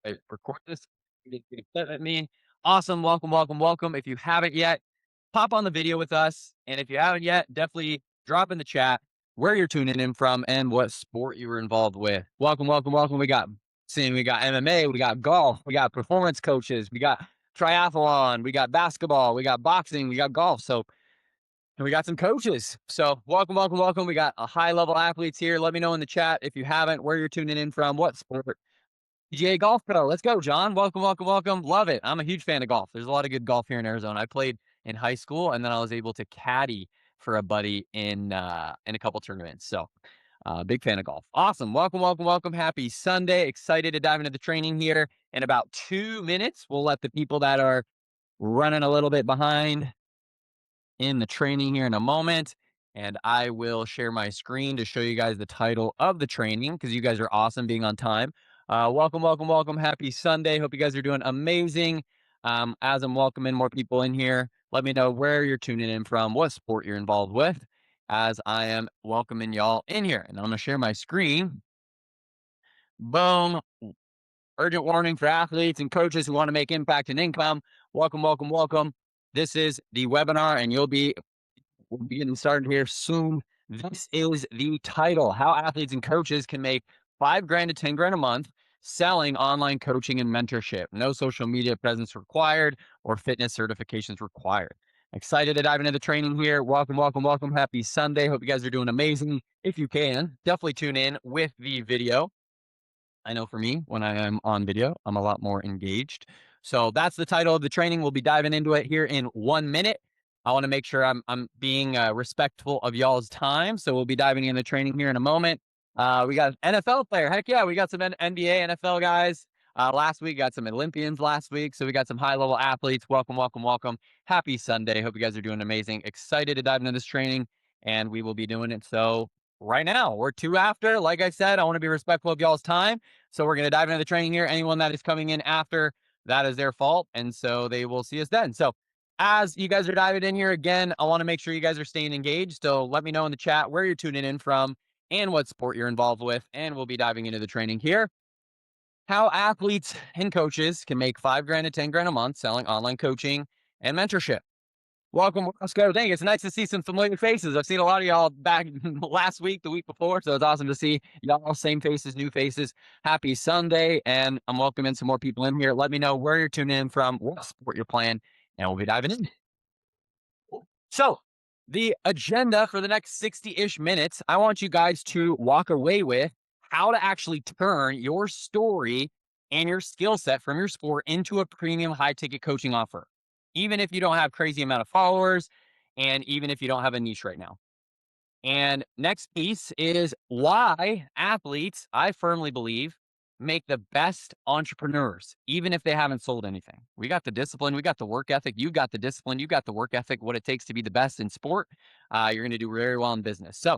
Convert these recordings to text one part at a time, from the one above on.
Record this. Get upset at me. Awesome. Welcome, welcome, welcome. If you haven't yet, pop on the video with us. And if you haven't yet, definitely drop in the chat where you're tuning in from and what sport you were involved with. Welcome, welcome, welcome. We got MMA, we got golf, we got performance coaches, we got triathlon, we got basketball, we got boxing, we got golf. And we got some coaches. So welcome, welcome, welcome. We got a high level athletes here. Let me know in the chat if you haven't, where you're tuning in from, what sport. PGA Golf Pro. Let's go, John. Welcome, welcome, welcome. Love it. I'm a huge fan of golf. There's a lot of good golf here in Arizona. I played in high school, and then I was able to caddy for a buddy in a couple tournaments. So, big fan of golf. Awesome. Welcome, welcome, welcome. Happy Sunday. Excited to dive into the training here in about 2 minutes. We'll let the people that are running a little bit behind in the training here in a moment. And I will share my screen to show you guys the title of the training because you guys are awesome being on time. Welcome, welcome, welcome. Happy Sunday. Hope you guys are doing amazing. As I'm welcoming more people in here, let me know where you're tuning in from, what sport you're involved with, as I am welcoming y'all in here. And I'm going to share my screen. Boom. Urgent warning for athletes and coaches who want to make impact and income. Welcome, welcome, welcome. This is the webinar, and we'll be getting started here soon. This is the title: How Athletes and Coaches Can Make $5,000 to $10,000 a month Selling Online Coaching and Mentorship. No social media presence required or fitness certifications required. Excited to dive into the training here. Welcome, welcome, welcome. Happy Sunday. Hope you guys are doing amazing. If you can, definitely tune in with the video. I know for me, when I am on video, I'm a lot more engaged. So that's the title of the training. We'll be diving into it here in 1 minute. I want to make sure I'm being respectful of y'all's time. So we'll be diving into the training here in a moment. We got an NFL player. Heck yeah, we got some NBA, NFL guys. Last week, got some Olympians last week. So we got some high level athletes. Welcome, welcome, welcome. Happy Sunday. Hope you guys are doing amazing. Excited to dive into this training, and we will be doing it. So right now, we're 2 after. Like I said, I want to be respectful of y'all's time. So we're going to dive into the training here. Anyone that is coming in after, that is their fault. And so they will see us then. So as you guys are diving in here again, I want to make sure you guys are staying engaged. So let me know in the chat where you're tuning in from and what sport you're involved with. And we'll be diving into the training here. How athletes and coaches can make $5,000 to $10,000 a month selling online coaching and mentorship. Welcome, Roscoe. Dang, it's nice to see some familiar faces. I've seen a lot of y'all back last week, the week before, so it's awesome to see y'all, same faces, new faces. Happy Sunday, and I'm welcoming some more people in here. Let me know where you're tuning in from, what sport you're playing, and we'll be diving in. So, the agenda for the next 60-ish minutes, I want you guys to walk away with how to actually turn your story and your skill set from your sport into a premium high ticket coaching offer, even if you don't have crazy amount of followers and even if you don't have a niche right now. And next piece is why athletes, I firmly believe, make the best entrepreneurs, even if they haven't sold anything. We got the discipline, we got the work ethic, you got the discipline, you got the work ethic, what it takes to be the best in sport. You're going to do very well in business. So,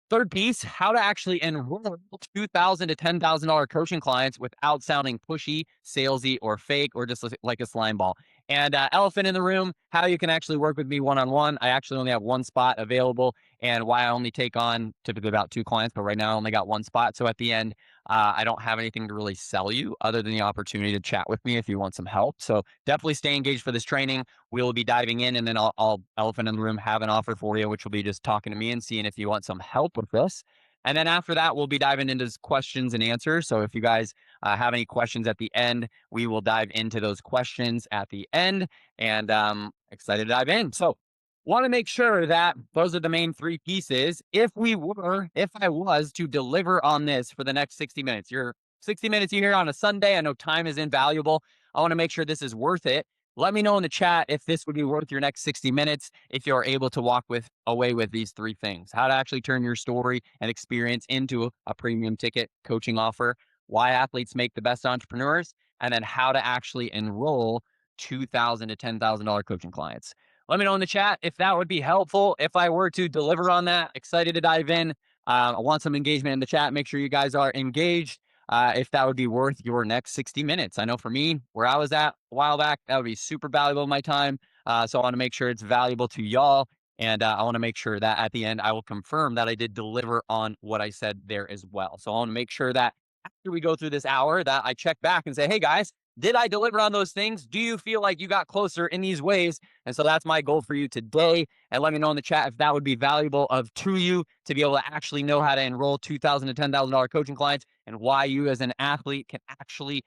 third piece, how to actually enroll $2,000 to $10,000 coaching clients without sounding pushy, salesy, or fake, or just like a slime ball. And elephant in the room, how you can actually work with me one-on-one. I actually only have one spot available, and why I only take on typically about 2 clients, but right now I only got one spot. So at the end, I don't have anything to really sell you other than the opportunity to chat with me if you want some help. So definitely stay engaged for this training. We'll be diving in, and then I'll elephant in the room have an offer for you, which will be just talking to me and seeing if you want some help with this. And then after that, we'll be diving into questions and answers. So if you guys have any questions at the end, we will dive into those questions at the end. And excited to dive in. So want to make sure that those are the main 3 pieces. If I was to deliver on this for the next 60 minutes, you're 60 minutes you here on a Sunday. I know time is invaluable. I want to make sure this is worth it. Let me know in the chat if this would be worth your next 60 minutes, if you're able to walk away with these 3 things: how to actually turn your story and experience into a premium ticket coaching offer, why athletes make the best entrepreneurs, and then how to actually enroll $2,000 to $10,000 coaching clients. Let me know in the chat if that would be helpful. If I were to deliver on that, excited to dive in. I want some engagement in the chat. Make sure you guys are engaged. If that would be worth your next 60 minutes. I know for me, where I was at a while back, that would be super valuable in my time. So I want to make sure it's valuable to y'all. And I want to make sure that at the end, I will confirm that I did deliver on what I said there as well. So I want to make sure that after we go through this hour that I check back and say, hey guys, did I deliver on those things? Do you feel like you got closer in these ways? And so that's my goal for you today. And let me know in the chat if that would be valuable of to you to be able to actually know how to enroll $2,000 to $10,000 coaching clients, and why you as an athlete can actually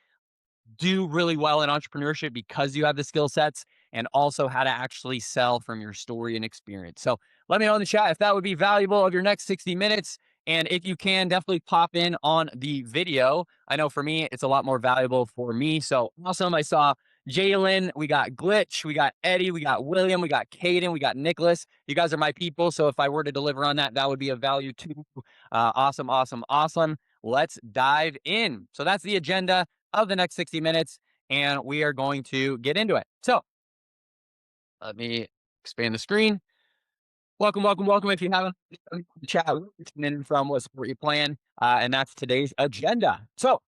do really well in entrepreneurship because you have the skill sets, and also how to actually sell from your story and experience. So let me know in the chat if that would be valuable of your next 60 minutes. And if you can, definitely pop in on the video. I know for me, it's a lot more valuable for me. So awesome. I saw Jalen, we got Glitch, we got Eddie, we got William, we got Caden, we got Nicholas. You guys are my people. So if I were to deliver on that, that would be of value too. Awesome, awesome, awesome. Let's dive in. So that's the agenda of the next 60 minutes, and we are going to get into it. So let me expand the screen. Welcome, welcome, welcome. If you haven't chat in from what support you plan, and that's today's agenda. So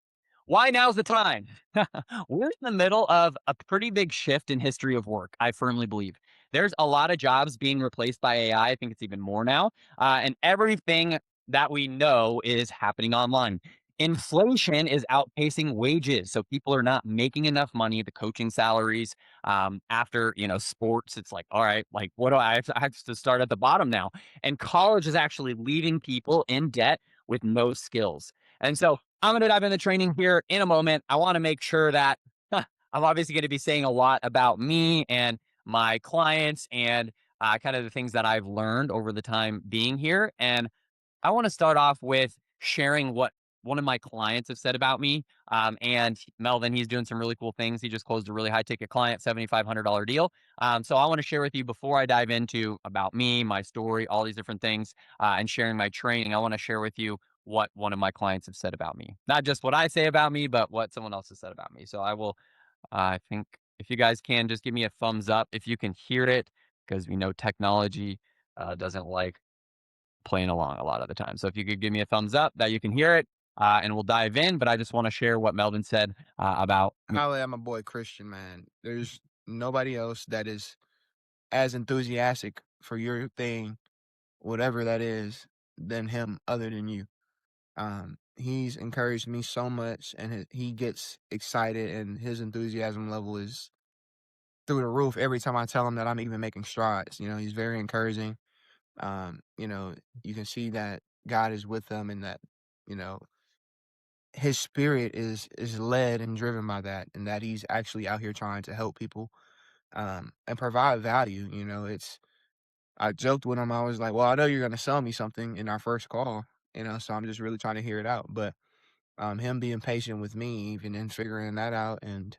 why now's the time? We're in the middle of a pretty big shift in history of work, I firmly believe. There's a lot of jobs being replaced by AI. I think it's even more now. And everything that we know is happening online. Inflation is outpacing wages. So people are not making enough money. The coaching salaries, after, sports, it's like, all right, like, what do I have to start at the bottom now? And college is actually leaving people in debt with no skills. And so I'm going to dive into training here in a moment. I want to make sure that I'm obviously going to be saying a lot about me and my clients, and kind of the things that I've learned over the time being here. And I want to start off with sharing what one of my clients have said about me. And Melvin, he's doing some really cool things. He just closed a really high ticket client, $7,500 deal. So I want to share with you before I dive into about me, my story, all these different things, and sharing my training. I want to share with you what one of my clients have said about me. Not just what I say about me, but what someone else has said about me. So I will, I think if you guys can just give me a thumbs up if you can hear it, because we know technology doesn't like playing along a lot of the time. So if you could give me a thumbs up that you can hear it, and we'll dive in. But I just want to share what Melvin said about me. Holly, I'm a boy Christian, man. There's nobody else that is as enthusiastic for your thing, whatever that is, than him other than you. He's encouraged me so much, and he gets excited, and his enthusiasm level is through the roof every time I tell him that I'm even making strides. He's very encouraging. You know, you can see that God is with him, and that you know his spirit is led and driven by that, and that he's actually out here trying to help people, and provide value. I joked with him. I was like, "Well, I know you're gonna sell me something in our first call, so I'm just really trying to hear it out." But him being patient with me, even and figuring that out, and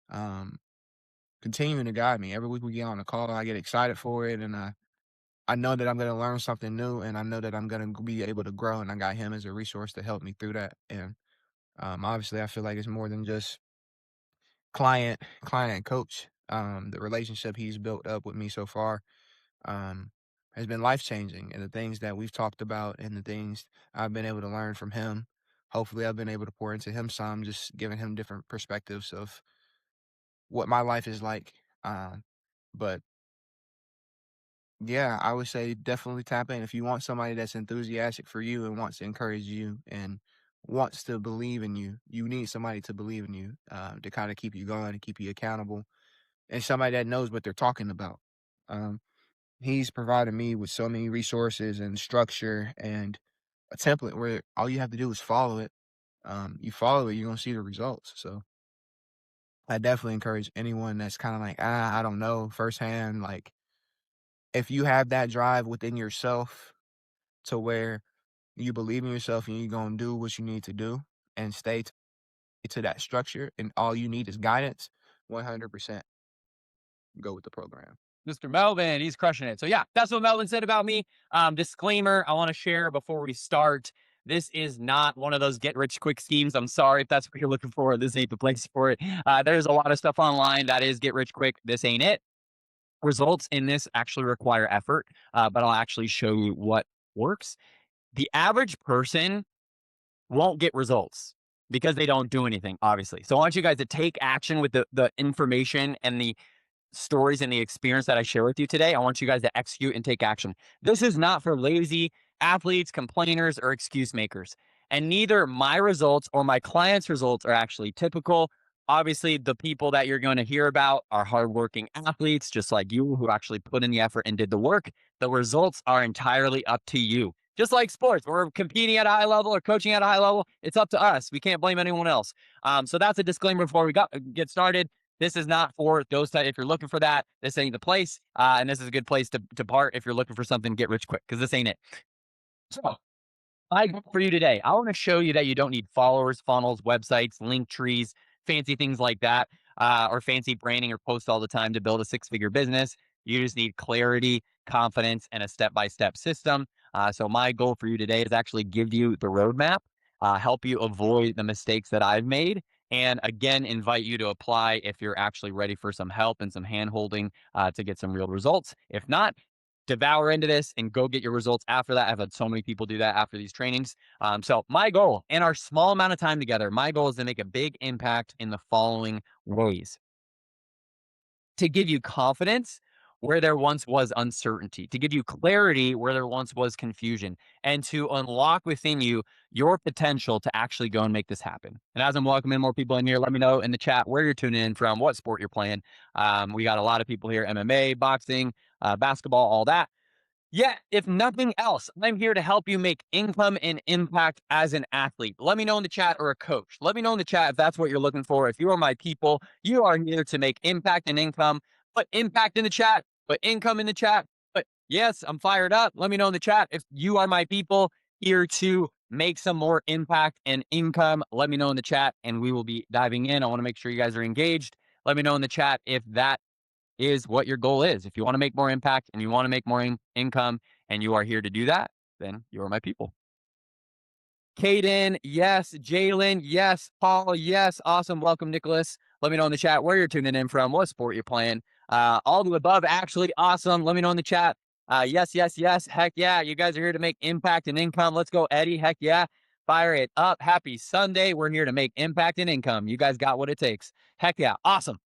um, continuing to guide me every week we get on a call, I get excited for it, and I know that I'm gonna learn something new, and I know that I'm gonna be able to grow, and I got him as a resource to help me through that. And obviously, I feel like it's more than just client coach. The relationship he's built up with me so far um, has been life changing, and the things that we've talked about and the things I've been able to learn from him. Hopefully, I've been able to pour into him some, just giving him different perspectives of what my life is like. But yeah, I would say definitely tap in if you want somebody that's enthusiastic for you and wants to encourage you and wants to believe in you. You need somebody to believe in you, to kind of keep you going and keep you accountable, and somebody that knows what they're talking about. Um, he's provided me with so many resources and structure and a template where all you have to do is follow it. You follow it, you're gonna see the results. So I definitely encourage anyone that's kind of like, I don't know firsthand. Like, if you have that drive within yourself to where you believe in yourself and you're gonna do what you need to do and stay to that structure, and all you need is guidance, 100% go with the program. Mr. Melvin, he's crushing it. So yeah, that's what Melvin said about me. Disclaimer, I want to share before we start. This is not one of those get rich quick schemes. I'm sorry if that's what you're looking for. This ain't the place for it. There's a lot of stuff online that is get rich quick. This ain't it. Results in this actually require effort, but I'll actually show you what works. The average person won't get results because they don't do anything, obviously. So I want you guys to take action with the information and the stories and the experience that I share with you today. I want you guys to execute and take action. This is not for lazy athletes, complainers, or excuse makers. And neither my results or my clients' results are actually typical. Obviously, the people that you're going to hear about are hardworking athletes, just like you, who actually put in the effort and did the work. The results are entirely up to you. Just like sports, we're competing at a high level or coaching at a high level. It's up to us. We can't blame anyone else. So that's a disclaimer before we get started. This is not for those that, if you're looking for that, this ain't the place. And this is a good place to part if you're looking for something to get rich quick, because this ain't it. So my goal for you today, I want to show you that you don't need followers, funnels, websites, link trees, fancy things like that, or fancy branding or posts all the time to build a six-figure business. You just need clarity, confidence, and a step-by-step system. So my goal for you today is actually give you the roadmap, help you avoid the mistakes that I've made, and again, invite you to apply if you're actually ready for some help and some hand-holding to get some real results. If not, devour into this and go get your results after that. I've had so many people do that after these trainings. So my goal in our small amount of time together, my goal is to make a big impact in the following ways: to give you confidence where there once was uncertainty, to give you clarity where there once was confusion, and to unlock within you your potential to actually go and make this happen. And as I'm welcoming more people in here, let me know in the chat where you're tuning in from, what sport you're playing. We got a lot of people here: MMA, boxing, basketball, all that. Yeah, if nothing else, I'm here to help you make income and impact as an athlete. Let me know in the chat, or a coach. Let me know in the chat if that's what you're looking for. If you are my people, you are here to make impact and income. Put impact in the chat, put income in the chat. But yes, I'm fired up. Let me know in the chat if you are my people, here to make some more impact and income. Let me know in the chat and we will be diving in. I want to make sure you guys are engaged. Let me know in the chat if that is what your goal is. If you want to make more impact and you want to make more income and you are here to do that, then you are my people. Caden, yes. Jalen, yes. Paul, yes. Awesome. Welcome, Nicholas. Let me know in the chat where you're tuning in from, what sport you're playing. All the above, actually. Awesome. Let me know in the chat. Yes, yes, yes. Heck yeah. You guys are here to make impact and income. Let's go, Eddie. Heck yeah. Fire it up. Happy Sunday. We're here to make impact and income. You guys got what it takes. Heck yeah. Awesome.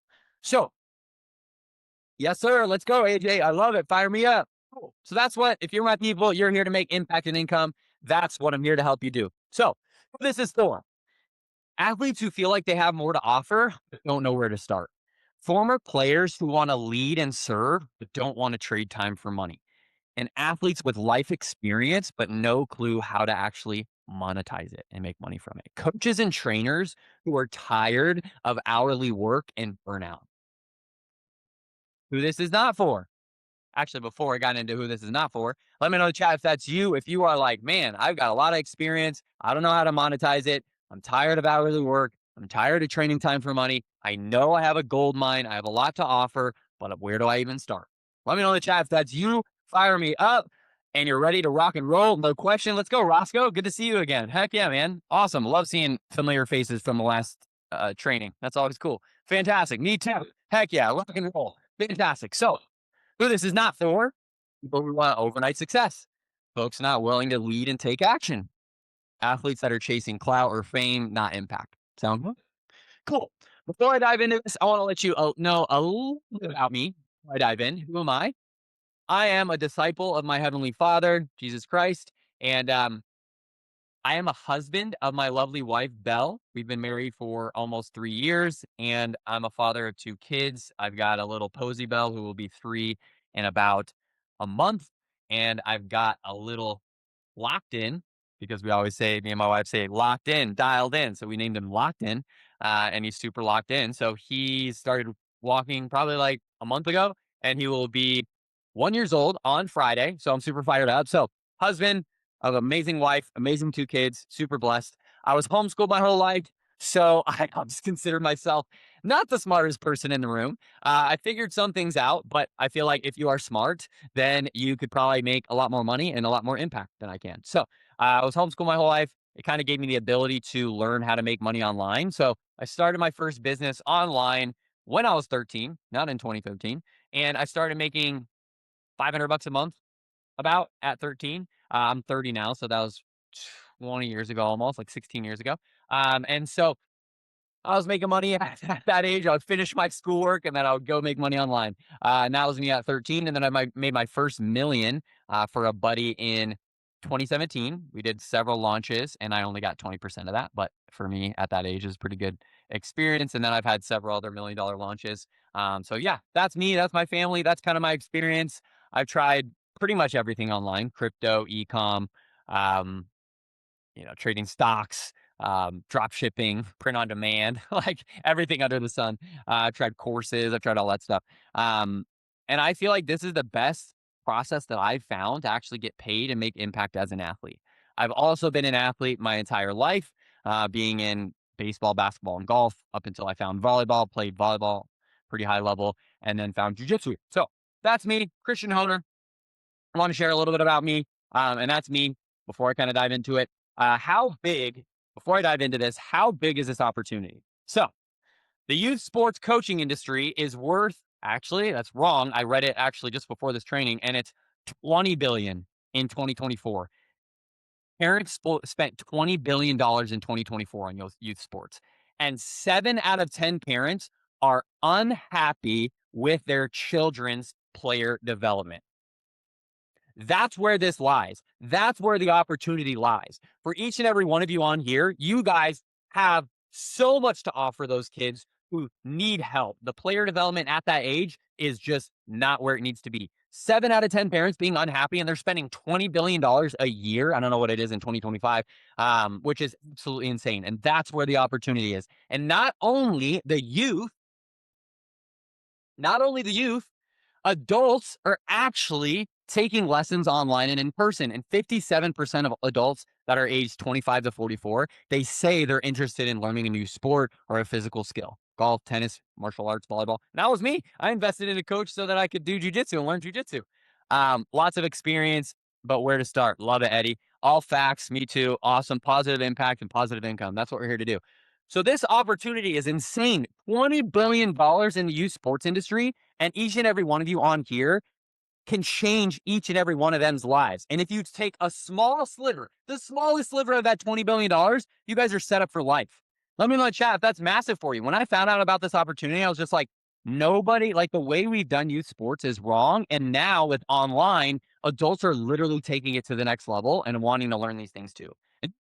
So, yes, sir. Let's go, AJ. I love it. Fire me up. Cool. So that's what, if you're my people, you're here to make impact and income. That's what I'm here to help you do. So this is for athletes who feel like they have more to offer, but don't know where to start. Former players who want to lead and serve, but don't want to trade time for money. And athletes with life experience, but no clue how to actually monetize it and make money from it. Coaches and trainers who are tired of hourly work and burnout. Who this is not for. Actually, before I got into who this is not for, let me know in the chat if that's you. If you are like, man, I've got a lot of experience, I don't know how to monetize it, I'm tired of hourly work, I'm tired of training time for money, I know I have a gold mine, I have a lot to offer, but where do I even start? Let me know in the chat if that's you. Fire me up and you're ready to rock and roll. No question. Let's go, Roscoe. Good to see you again. Heck yeah, man. Awesome. Love seeing familiar faces from the last training. That's always cool. Fantastic. Me too. Heck yeah. Rock and roll. Fantastic. So who this is not for: people who want overnight success, folks not willing to lead and take action, athletes that are chasing clout or fame, not impact. Sound good? Cool. Before I dive into this, I want to let you know a little bit about me. Before I dive in, who am I? I am a disciple of my Heavenly Father, Jesus Christ, and I am a husband of my lovely wife, Belle. We've been married for almost 3 years, and I'm a father of 2 kids. I've got a little Posy Belle who will be 3 in about a month, and I've got a little Locked In, because we always say, me and my wife say, locked in, dialed in. So we named him Locked In, and he's super locked in. So he started walking probably like a month ago, and he will be 1 years old on Friday. So I'm super fired up. So husband of amazing wife, amazing 2 kids, super blessed. I was homeschooled my whole life. So I just consider myself not the smartest person in the room. I figured some things out, but I feel like if you are smart, then you could probably make a lot more money and a lot more impact than I can. So I was homeschooled my whole life. It kind of gave me the ability to learn how to make money online. So I started my first business online when I was 13, not in 2015. And I started making $500 a month about at 13. I'm 30 now. So that was 20 years ago, almost like 16 years ago. And so I was making money at that age. I would finish my schoolwork and then I would go make money online. And that was me at 13. And then I made my first million for a buddy in 2017, we did several launches and I only got 20% of that. But for me at that age is pretty good experience. And then I've had several other $1 million launches. So yeah, that's me. That's my family. That's kind of my experience. I've tried pretty much everything online, crypto, e-com, um, trading stocks, drop shipping, print on demand, like everything under the sun. I've tried courses, I've tried all that stuff. Um, and I feel like this is the best process that I've found to actually get paid and make impact as an athlete. I've also been an athlete my entire life, being in baseball, basketball, and golf up until I found volleyball, played volleyball pretty high level, and then found jujitsu. So that's me, Christian Honer. I want to share a little bit about me, and that's me. Before I kind of dive into it, how big? Before I dive into this, how big is this opportunity? So, the youth sports coaching industry is worth. Actually, that's wrong. I read it actually just before this training, and it's 20 billion in 2024. Parents spent $20 billion in 2024 on youth sports, and 7 out of 10 parents are unhappy with their children's player development. That's where this lies. That's where the opportunity lies. For each and every one of you on here, you guys have so much to offer those kids who need help. The player development at that age is just not where it needs to be. 7 out of 10 parents being unhappy and they're spending $20 billion a year. I don't know what it is in 2025, which is absolutely insane. And that's where the opportunity is. And not only the youth, adults are actually taking lessons online and in person. And 57% of adults that are aged 25 to 44, they say they're interested in learning a new sport or a physical skill. Golf, tennis, martial arts, volleyball. And that was me. I invested in a coach so that I could do jujitsu and learn jujitsu. Lots of experience, but where to start? Love it, Eddie. All facts, me too. Awesome. Positive impact and positive income. That's what we're here to do. So this opportunity is insane. $20 billion in the youth sports industry. And each and every one of you on here can change each and every one of them's lives. And if you take a small sliver, the smallest sliver of that $20 billion, you guys are set up for life. Let me know in the chat if that's massive for you. When I found out about this opportunity, I was just like, nobody, like the way we've done youth sports is wrong. And now with online, adults are literally taking it to the next level and wanting to learn these things too. And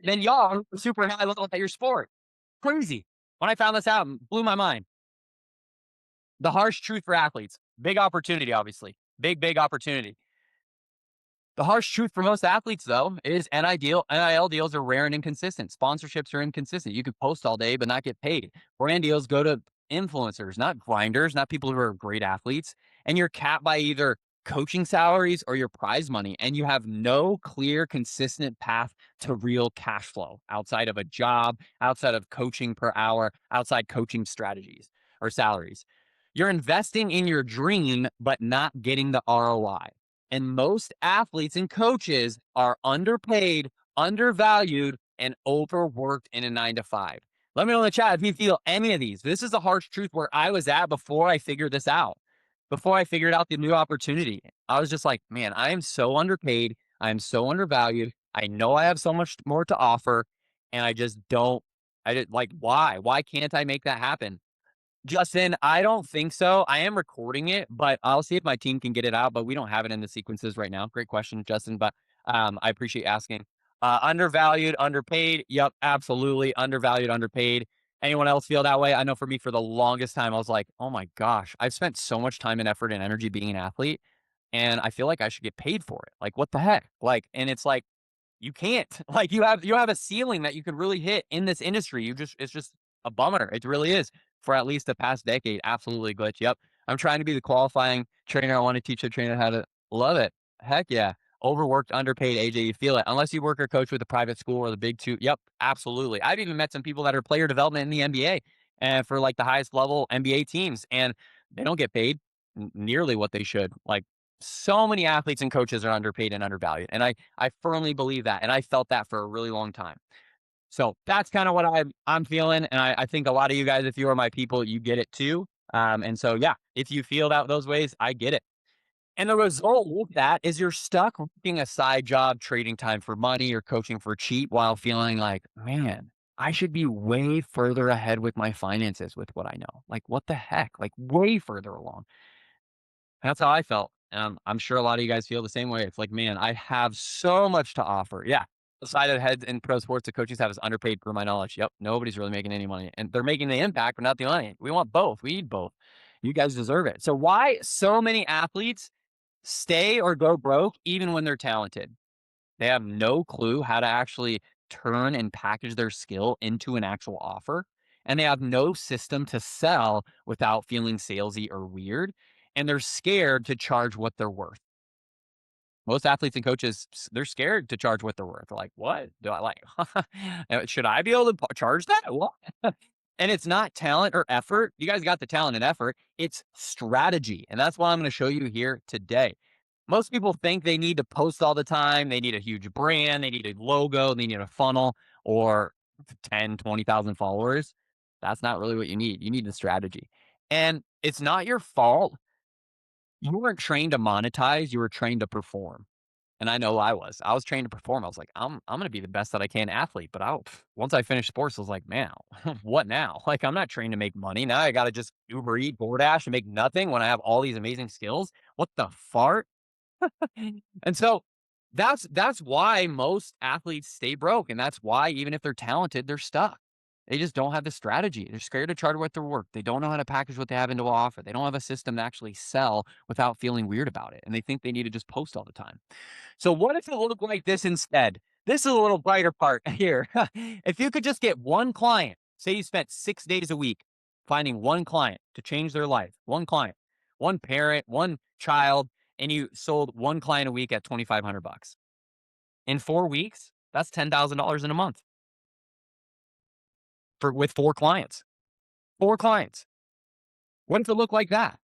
then y'all are super high level at your sport. Crazy. When I found this out, it blew my mind. The harsh truth for athletes. Big opportunity, obviously. Big opportunity. The harsh truth for most athletes, though, is NIL deals are rare and inconsistent. Sponsorships are inconsistent. You could post all day but not get paid. Brand deals go to influencers, not grinders, not people who are great athletes. And you're capped by either coaching salaries or your prize money. And you have no clear, consistent path to real cash flow outside of a job, outside of coaching per hour, outside coaching strategies or salaries. You're investing in your dream, but not getting the ROI. And most athletes and coaches are underpaid, undervalued, and overworked in a 9 to 5. Let me know in the chat if you feel any of these. This is the harsh truth where I was at before I figured this out. Before I figured out the new opportunity, I was just like, man, I am so underpaid. I am so undervalued. I know I have so much more to offer. And I just don't, I did like, why? Why can't I make that happen? Justin, I don't think so. I am recording it, but I'll see if my team can get it out, but we don't have it in the sequences right now. Great question, Justin, but I appreciate asking. Undervalued, underpaid. Yep, absolutely. Undervalued, underpaid. Anyone else feel that way? I know for me, for the longest time, I was like, oh my gosh, I've spent so much time and effort and energy being an athlete, and I feel like I should get paid for it. Like, what the heck? Like, and it's like, you can't. Like you have a ceiling that you could really hit in this industry. It's just a bummer. It really is. For at least the past decade, absolutely glitch. Yep. I'm trying to be the qualifying trainer. I want to teach a trainer how to love it. Heck yeah. Overworked, underpaid, AJ, you feel it. Unless you work or coach with a private school or the big two. Yep, absolutely. I've even met some people that are player development in the NBA and for like the highest level NBA teams, and they don't get paid nearly what they should. Like so many athletes and coaches are underpaid and undervalued. And I firmly believe that. And I felt that for a really long time. So that's kind of what I'm feeling. And I think a lot of you guys, if you are my people, you get it too. And so, yeah, if you feel that those ways, I get it. And the result of that is you're stuck working a side job, trading time for money or coaching for cheap while feeling like, man, I should be way further ahead with my finances with what I know. Like, what the heck? Like, way further along. That's how I felt. I'm sure a lot of you guys feel the same way. It's like, man, I have so much to offer. Yeah. The side of the heads in pro sports that coaches have is underpaid for my knowledge. Yep. Nobody's really making any money. And they're making the impact, but not the money. We want both. We need both. You guys deserve it. So why so many athletes stay or go broke even when they're talented? They have no clue how to actually turn and package their skill into an actual offer. And they have no system to sell without feeling salesy or weird. And they're scared to charge what they're worth. Most athletes and coaches, they're scared to charge what they're worth. They're like, what do I like? Should I be able to charge that? What? And it's not talent or effort. You guys got the talent and effort. It's strategy. And that's what I'm going to show you here today. Most people think they need to post all the time. They need a huge brand. They need a logo. They need a funnel or 10, 20,000 followers. That's not really what you need. You need the strategy. And it's not your fault. You weren't trained to monetize. You were trained to perform. And I know I was. I was trained to perform. I was like, I'm gonna be the best that I can athlete. But once I finished sports, I was like, man, what now? Like, I'm not trained to make money. Now I gotta just Uber eat, DoorDash and make nothing when I have all these amazing skills. What the fart? And so that's why most athletes stay broke. And that's why even if they're talented, they're stuck. They just don't have the strategy. They're scared to charge what they're worth. They don't know how to package what they have into an offer. They don't have a system to actually sell without feeling weird about it. And they think they need to just post all the time. So what if it looked like this instead? This is a little brighter part here. If you could just get one client, say you spent 6 days a week finding one client to change their life, one client, one parent, one child, and you sold one client a week at 2,500 bucks. In 4 weeks, that's $10,000 in a month with four clients. Four clients. What if it looked like that?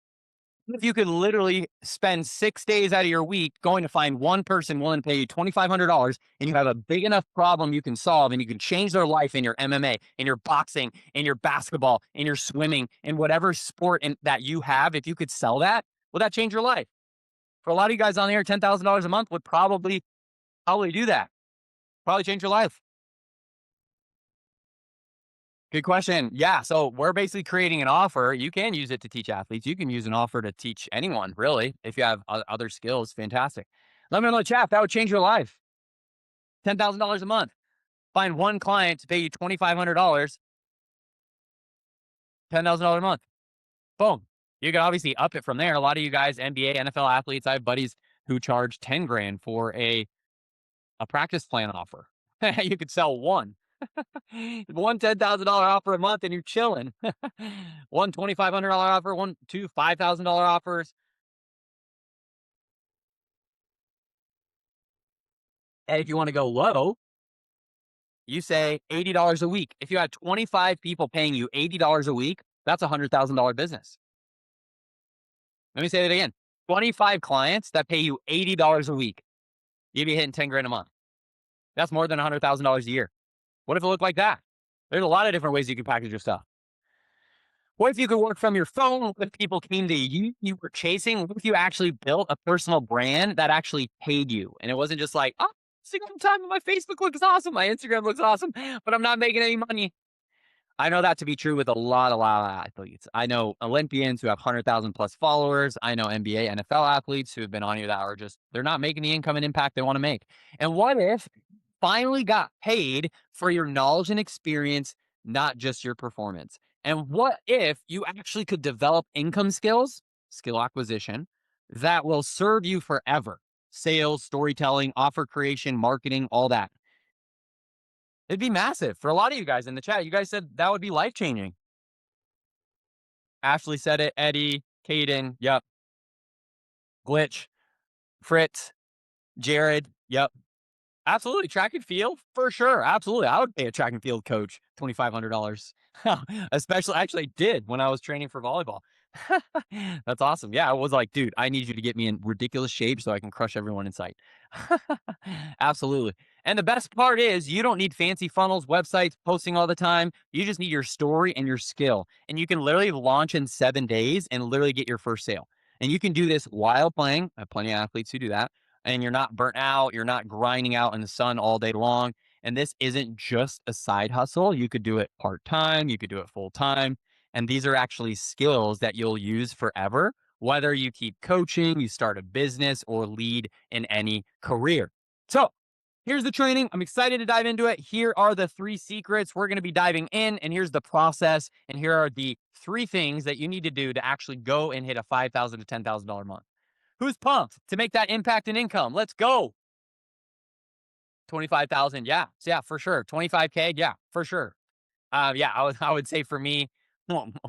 If you could literally spend 6 days out of your week going to find one person willing to pay you $2,500 and you have a big enough problem you can solve and you can change their life in your MMA, in your boxing, in your basketball, in your swimming, in whatever sport that you have, if you could sell that, will that change your life? For a lot of you guys on here, $10,000 a month would probably do that. Probably change your life. Good question. Yeah. So we're basically creating an offer. You can use it to teach athletes. You can use an offer to teach anyone, really. If you have other skills, fantastic. Let me know in the chat. That would change your life. $10,000 a month. Find one client to pay you $2,500, $10,000 a month. Boom. You can obviously up it from there. A lot of you guys, NBA, NFL athletes, I have buddies who charge 10 grand for a practice plan offer. You could sell one. One $10,000 offer a month and you're chilling. One $2,500 offer, two $5,000 offers. And if you want to go low, you say $80 a week. If you had 25 people paying you $80 a week, that's a $100,000 business. Let me say that again. 25 clients that pay you $80 a week. You'd be hitting 10 grand a month. That's more than $100,000 a year. What if it looked like that? There's a lot of different ways you can package your stuff. What if you could work from your phone? What if people came to you, you were chasing? What if you actually built a personal brand that actually paid you? And it wasn't just like, oh, single time my Facebook looks awesome, my Instagram looks awesome, but I'm not making any money. I know that to be true with a lot of athletes. I know Olympians who have 100,000 plus followers. I know NBA, NFL athletes who have been on here that are just, they're not making the income and impact they want to make. And what if finally got paid for your knowledge and experience, not just your performance? And what if you actually could develop income skills, skill acquisition, that will serve you forever? Sales, storytelling, offer creation, marketing, all that. It'd be massive for a lot of you guys in the chat. You guys said that would be life changing. Ashley said it. Eddie, Caden, yep. Glitch, Fritz, Jared, yep. Absolutely. Track and field for sure. Absolutely. I would pay a track and field coach $2,500. Especially, actually, I did when I was training for volleyball. That's awesome. Yeah, I was like, dude, I need you to get me in ridiculous shape so I can crush everyone in sight. Absolutely. And the best part is you don't need fancy funnels, websites, posting all the time. You just need your story and your skill. And you can literally launch in 7 days and literally get your first sale. And you can do this while playing. I have plenty of athletes who do that. And you're not burnt out. You're not grinding out in the sun all day long. And this isn't just a side hustle. You could do it part time. You could do it full time. And these are actually skills that you'll use forever whether you keep coaching, you start a business, or lead in any career. So, here's the training. I'm excited to dive into it. Here are the 3 secrets we're going to be diving in, and here's the process. And here are the 3 things that you need to do to actually go and hit a $5,000 to $10,000 month. Who's pumped to make that impact in income? Let's go. 25,000. Yeah. Yeah, for sure. 25K. Yeah, for sure. Yeah, I would say for me,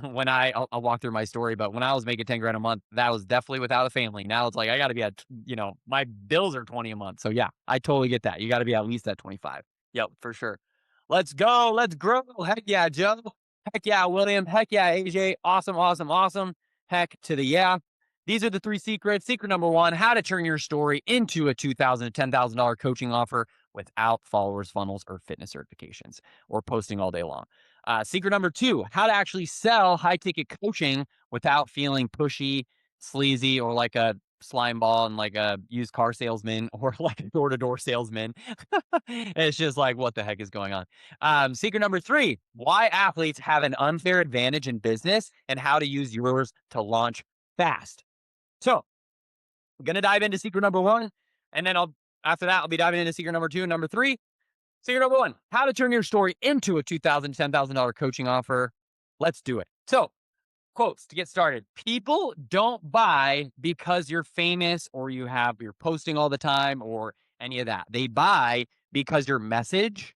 when I'll walk through my story, but when I was making 10 grand a month, that was definitely without a family. Now it's like I got to be at, my bills are 20 a month. So yeah, I totally get that. You got to be at least at 25. Yep, for sure. Let's go. Let's grow. Heck yeah, Joe. Heck yeah, William. Heck yeah, AJ. Awesome, awesome, awesome. Heck to the yeah. These are the 3 secrets. Secret number 1, how to turn your story into a $2,000 to $10,000 coaching offer without followers, funnels, or fitness certifications or posting all day long. Secret number 2, how to actually sell high ticket coaching without feeling pushy, sleazy, or like a slime ball and like a used car salesman or like a door to door salesman. It's just like, what the heck is going on? Secret number 3, why athletes have an unfair advantage in business and how to use yours to launch fast. So I'm going to dive into secret number 1, and then after that, I'll be diving into secret number 2 and number 3. Secret number 1, how to turn your story into a $2,000, $10,000 coaching offer. Let's do it. So, quotes to get started. People don't buy because you're famous or you're posting all the time or any of that. They buy because your message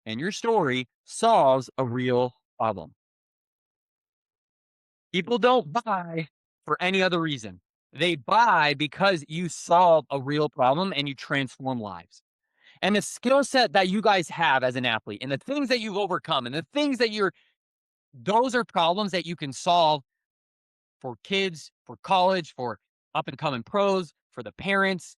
and your story solves a real problem. People don't buy for any other reason. They buy because you solve a real problem and you transform lives. And the skill set that you guys have as an athlete and the things that you've overcome and the things that those are problems that you can solve for kids, for college, for up and coming pros, for the parents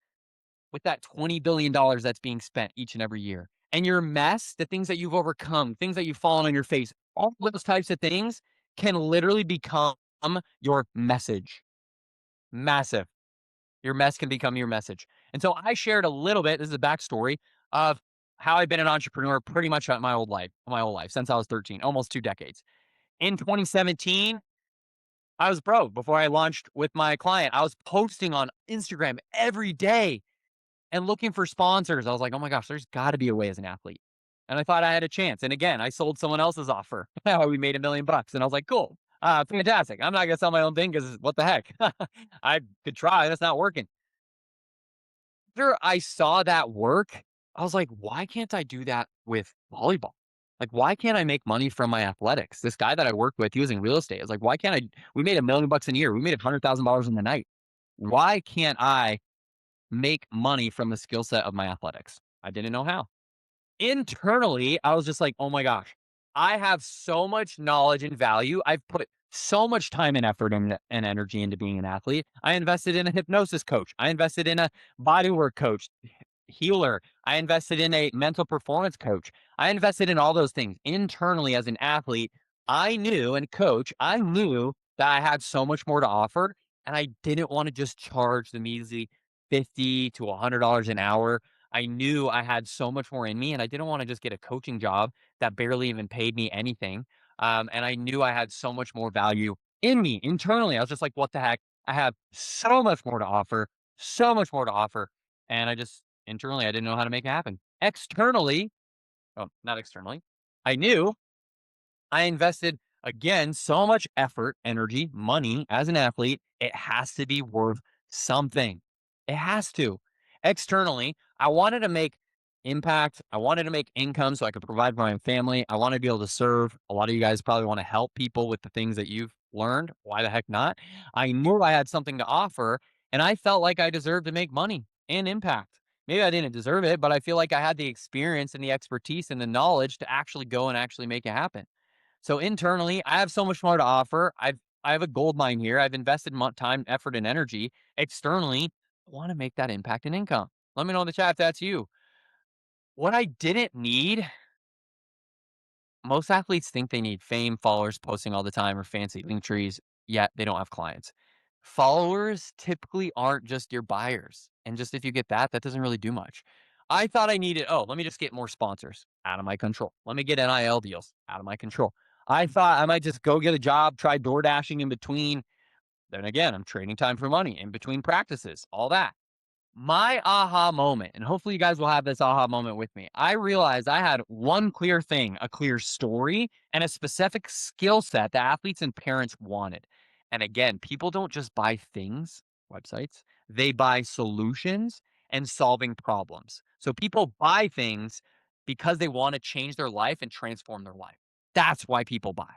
with that $20 billion that's being spent each and every year. And your mess, the things that you've overcome, things that you've fallen on your face, all those types of things can literally become your message. Massive. Your mess can become your message. And so I shared a little bit, this is a backstory of how I've been an entrepreneur pretty much my whole life since I was 13, almost 2 decades. In 2017, I was broke before I launched with my client. I was posting on Instagram every day and looking for sponsors. I was like, oh my gosh, there's got to be a way as an athlete. And I thought I had a chance. And again, I sold someone else's offer. We made $1 million. And I was like, cool, fantastic. I'm not going to sell my own thing because what the heck? I could try. That's not working. After I saw that work, I was like, why can't I do that with volleyball? Like, why can't I make money from my athletics? This guy that I worked with, he was in real estate. I was like, why can't I? We made $1 million a year. We made $100,000 in the night. Why can't I make money from the skill set of my athletics? I didn't know how. Internally, I was just like, oh my gosh, I have so much knowledge and value. I've put so much time and effort and energy into being an athlete. I invested in a hypnosis coach. I invested in a bodywork coach, healer. I invested in a mental performance coach. I invested in all those things internally as an athlete. I knew I knew that I had so much more to offer. And I didn't want to just charge the measly $50 to $100 an hour. I knew I had so much more in me and I didn't want to just get a coaching job that barely even paid me anything. And I knew I had so much more value in me internally. I was just like, what the heck? I have so much more to offer, so much more to offer. And I just internally, I didn't know how to make it happen. Externally, oh, not externally, I knew I invested again so much effort, energy, money as an athlete. It has to be worth something. It has to. Externally, I wanted to make impact. I wanted to make income so I could provide for my family. I want to be able to serve. A lot of you guys probably want to help people with the things that you've learned. Why the heck not? I knew I had something to offer and I felt like I deserved to make money and impact. Maybe I didn't deserve it, but I feel like I had the experience and the expertise and the knowledge to actually go and actually make it happen. So internally, I have so much more to offer. I have a gold mine here. I've invested time, effort, and energy. Externally, I want to make that impact and income. Let me know in the chat if that's you. What I didn't need, most athletes think they need fame, followers, posting all the time, or fancy link trees, yet they don't have clients. Followers typically aren't just your buyers. And just if you get that, that doesn't really do much. I thought I needed, oh, let me just get more sponsors out of my control. Let me get NIL deals out of my control. I thought I might just go get a job, try door dashing in between, Then again, I'm trading time for money in between practices, all that. My aha moment, and hopefully you guys will have this aha moment with me. I realized I had one clear thing, a clear story, and a specific skill set that athletes and parents wanted. And again, people don't just buy things, websites, they buy solutions and solving problems. So people buy things because they want to change their life and transform their life. That's why people buy.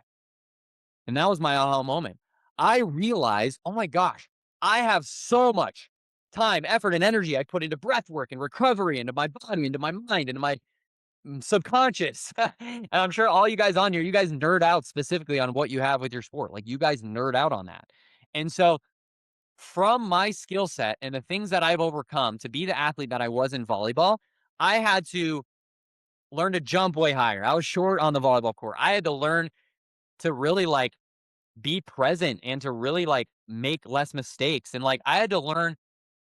And that was my aha moment. I realized, oh my gosh, I have so much time, effort, and energy I put into breath work and recovery, into my body, into my mind, into my subconscious. And I'm sure all you guys on here, you guys nerd out specifically on what you have with your sport. Like you guys nerd out on that. And so, from my skill set and the things that I've overcome to be the athlete that I was in volleyball, I had to learn to jump way higher. I was short on the volleyball court. I had to learn to really like be present and to really like make less mistakes. And like I had to learn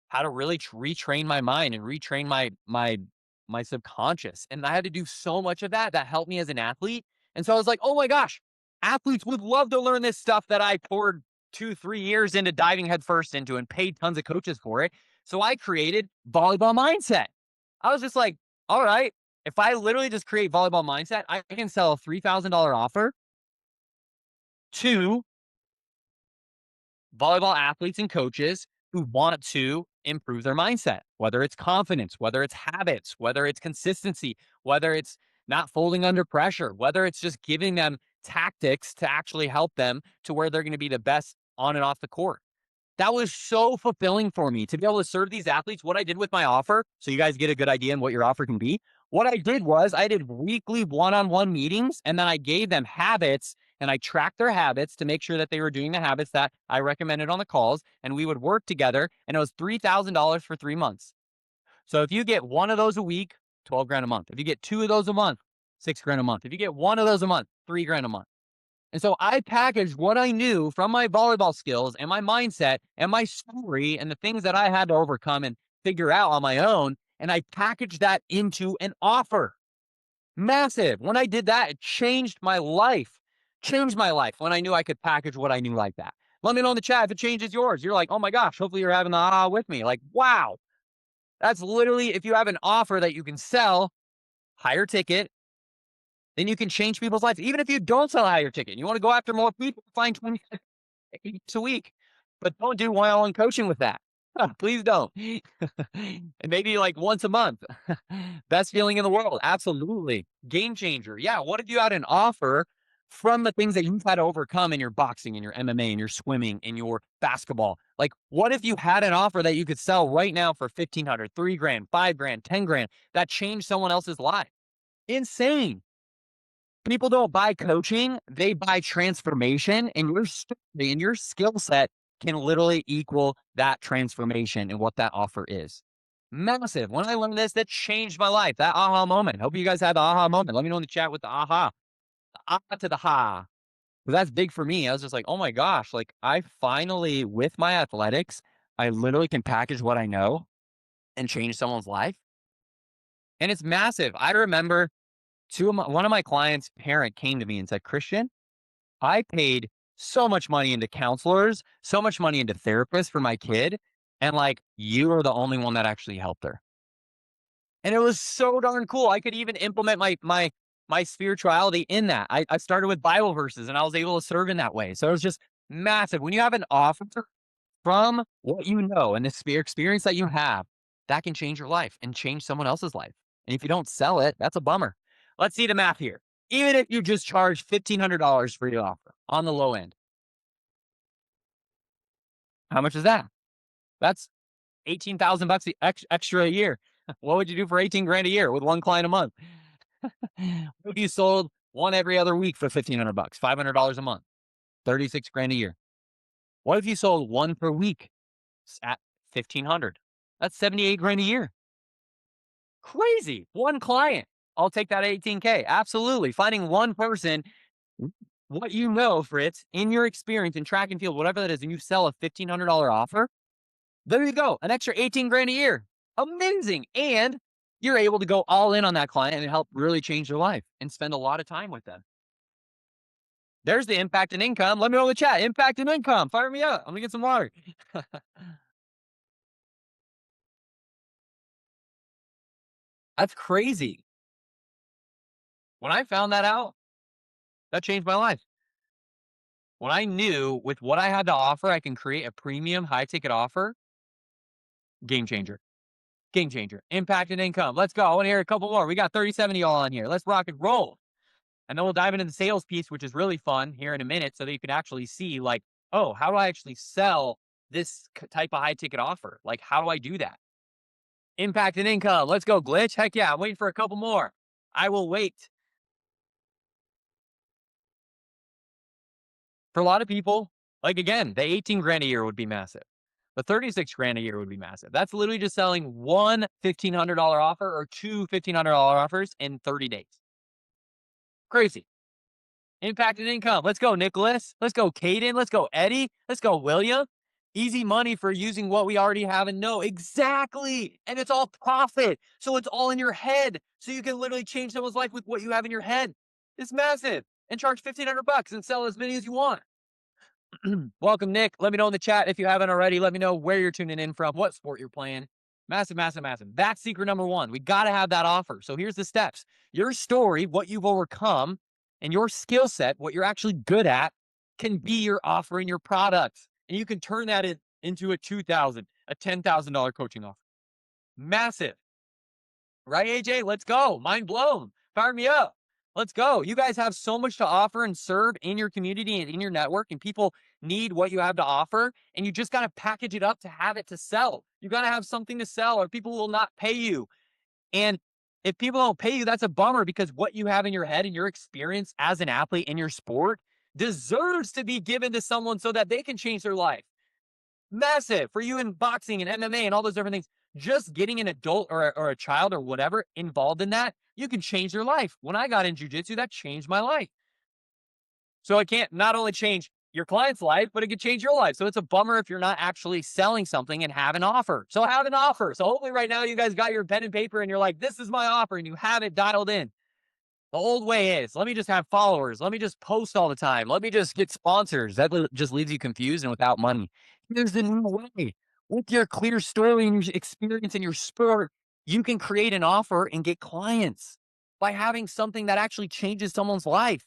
how to really retrain my mind and retrain my subconscious. And I had to do so much of that that helped me as an athlete. And so I was like, oh my gosh, athletes would love to learn this stuff that I poured 2, 3 years into diving headfirst into and paid tons of coaches for it. So I created volleyball mindset. I was just like, all right, if I literally just create volleyball mindset, I can sell a $3,000 offer to volleyball athletes and coaches who want to improve their mindset, whether it's confidence, whether it's habits, whether it's consistency, whether it's not folding under pressure, whether it's just giving them tactics to actually help them to where they're going to be the best on and off the court. That was so fulfilling for me to be able to serve these athletes. What I did with my offer, so you guys get a good idea on what your offer can be. What I did was I did weekly one-on-one meetings and then I gave them habits and I tracked their habits to make sure that they were doing the habits that I recommended on the calls. And we would work together and it was $3,000 for 3 months. So if you get one of those a week, 12 grand a month. If you get two of those a month, 6 grand a month. If you get one of those a month, 3 grand a month. And so I packaged what I knew from my volleyball skills and my mindset and my story and the things that I had to overcome and figure out on my own. And I packaged that into an offer. Massive. When I did that, it changed my life. Changed my life when I knew I could package what I knew like that. Let me know in the chat if it changes yours. You're like, oh my gosh, hopefully you're having the aha with me. Like, wow. That's literally if you have an offer that you can sell, higher ticket, then you can change people's lives. Even if you don't sell a higher ticket, you want to go after more people, find 20 a week, but don't do one-on-one coaching with that. Please don't. And maybe like once a month. Best feeling in the world. Absolutely. Game changer. Yeah. What if you had an offer from the things that you've had to overcome in your boxing, in your MMA, in your swimming, in your basketball? Like, what if you had an offer that you could sell right now for 1,500, 3 grand, 5 grand, 10 grand that changed someone else's life? Insane. People don't buy coaching, they buy transformation, and your story and your skill set can literally equal that transformation and what that offer is. Massive. When I learned this, that changed my life. That aha moment. Hope you guys had the aha moment. Let me know in the chat with the aha. The aha to the ha. 'Cause that's big for me. I was just like, oh my gosh, like I finally, with my athletics, I literally can package what I know and change someone's life. And it's massive. I remember one of my clients' parent came to me and said, Christian, I paid so much money into counselors, so much money into therapists for my kid. And like, you are the only one that actually helped her. And it was so darn cool. I could even implement my spirituality in that. I started with Bible verses and I was able to serve in that way. So it was just massive. When you have an offer from what you know and the experience that you have, that can change your life and change someone else's life. And if you don't sell it, that's a bummer. Let's see the math here. Even if you just charge $1,500 for your offer on the low end, how much is that? That's 18,000 bucks extra a year. What would you do for 18 grand a year with one client a month? What if you sold one every other week for 1,500 bucks, $500 a month, 36 grand a year? What if you sold one per week at 1,500? That's 78 grand a year. Crazy. One client. I'll take that 18K. Absolutely. Finding one person, what you know, Fritz, in your experience in track and field, whatever that is, and you sell a $1,500 offer, there you go. An extra 18 grand a year. Amazing. And you're able to go all in on that client and help really change their life and spend a lot of time with them. There's the impact and income. Let me know in the chat. Impact and income. Fire me up. I'm gonna get some water. That's crazy. When I found that out, that changed my life. When I knew with what I had to offer, I can create a premium high ticket offer, game changer. Game changer. Impact and income. Let's go. I want to hear a couple more. We got 37 of y'all on here. Let's rock and roll. And then we'll dive into the sales piece, which is really fun here in a minute so that you can actually see, like, oh, how do I actually sell this type of high ticket offer? Like, how do I do that? Impact and income. Let's go, Glitch. Heck yeah. I'm waiting for a couple more. I will wait. For a lot of people, like, again, the 18 grand a year would be massive. The 36 grand a year would be massive. That's literally just selling one $1,500 offer or two $1,500 offers in 30 days. Crazy. Impact and income. Let's go, Nicholas. Let's go, Caden. Let's go, Eddie. Let's go, William. Easy money for using what we already have and know. Exactly. And it's all profit. So it's all in your head. So you can literally change someone's life with what you have in your head. It's massive. And charge 1,500 bucks and sell as many as you want. Welcome, Nick. Let me know in the chat if you haven't already. Let me know where you're tuning in from, what sport you're playing. Massive, massive, massive. That's secret number one. We got to have that offer. So here's the steps. Your story, what you've overcome, and your skill set, what you're actually good at, can be your offer and your product. And you can turn that into a $2,000, a $10,000 coaching offer. Massive. Right, AJ? Let's go. Mind blown. Fire me up. Let's go. You guys have so much to offer and serve in your community and in your network, and people need what you have to offer. And you just got to package it up to have it to sell. You got to have something to sell, or people will not pay you. And if people don't pay you, that's a bummer because what you have in your head and your experience as an athlete in your sport deserves to be given to someone so that they can change their life. Massive for you in boxing and MMA and all those different things. Just getting an adult or a child or whatever involved in that, you can change their life. When I got in jujitsu, that changed my life. So it can't not only change your client's life, but it can change your life. So it's a bummer if you're not actually selling something and have an offer. So have an offer. So hopefully right now you guys got your pen and paper and you're like, this is my offer, and you have it dialed in. The old way is, let me just have followers. Let me just post all the time. Let me just get sponsors. That just leaves you confused and without money. Here's the new way. With your clear story and your experience in your sport, you can create an offer and get clients by having something that actually changes someone's life,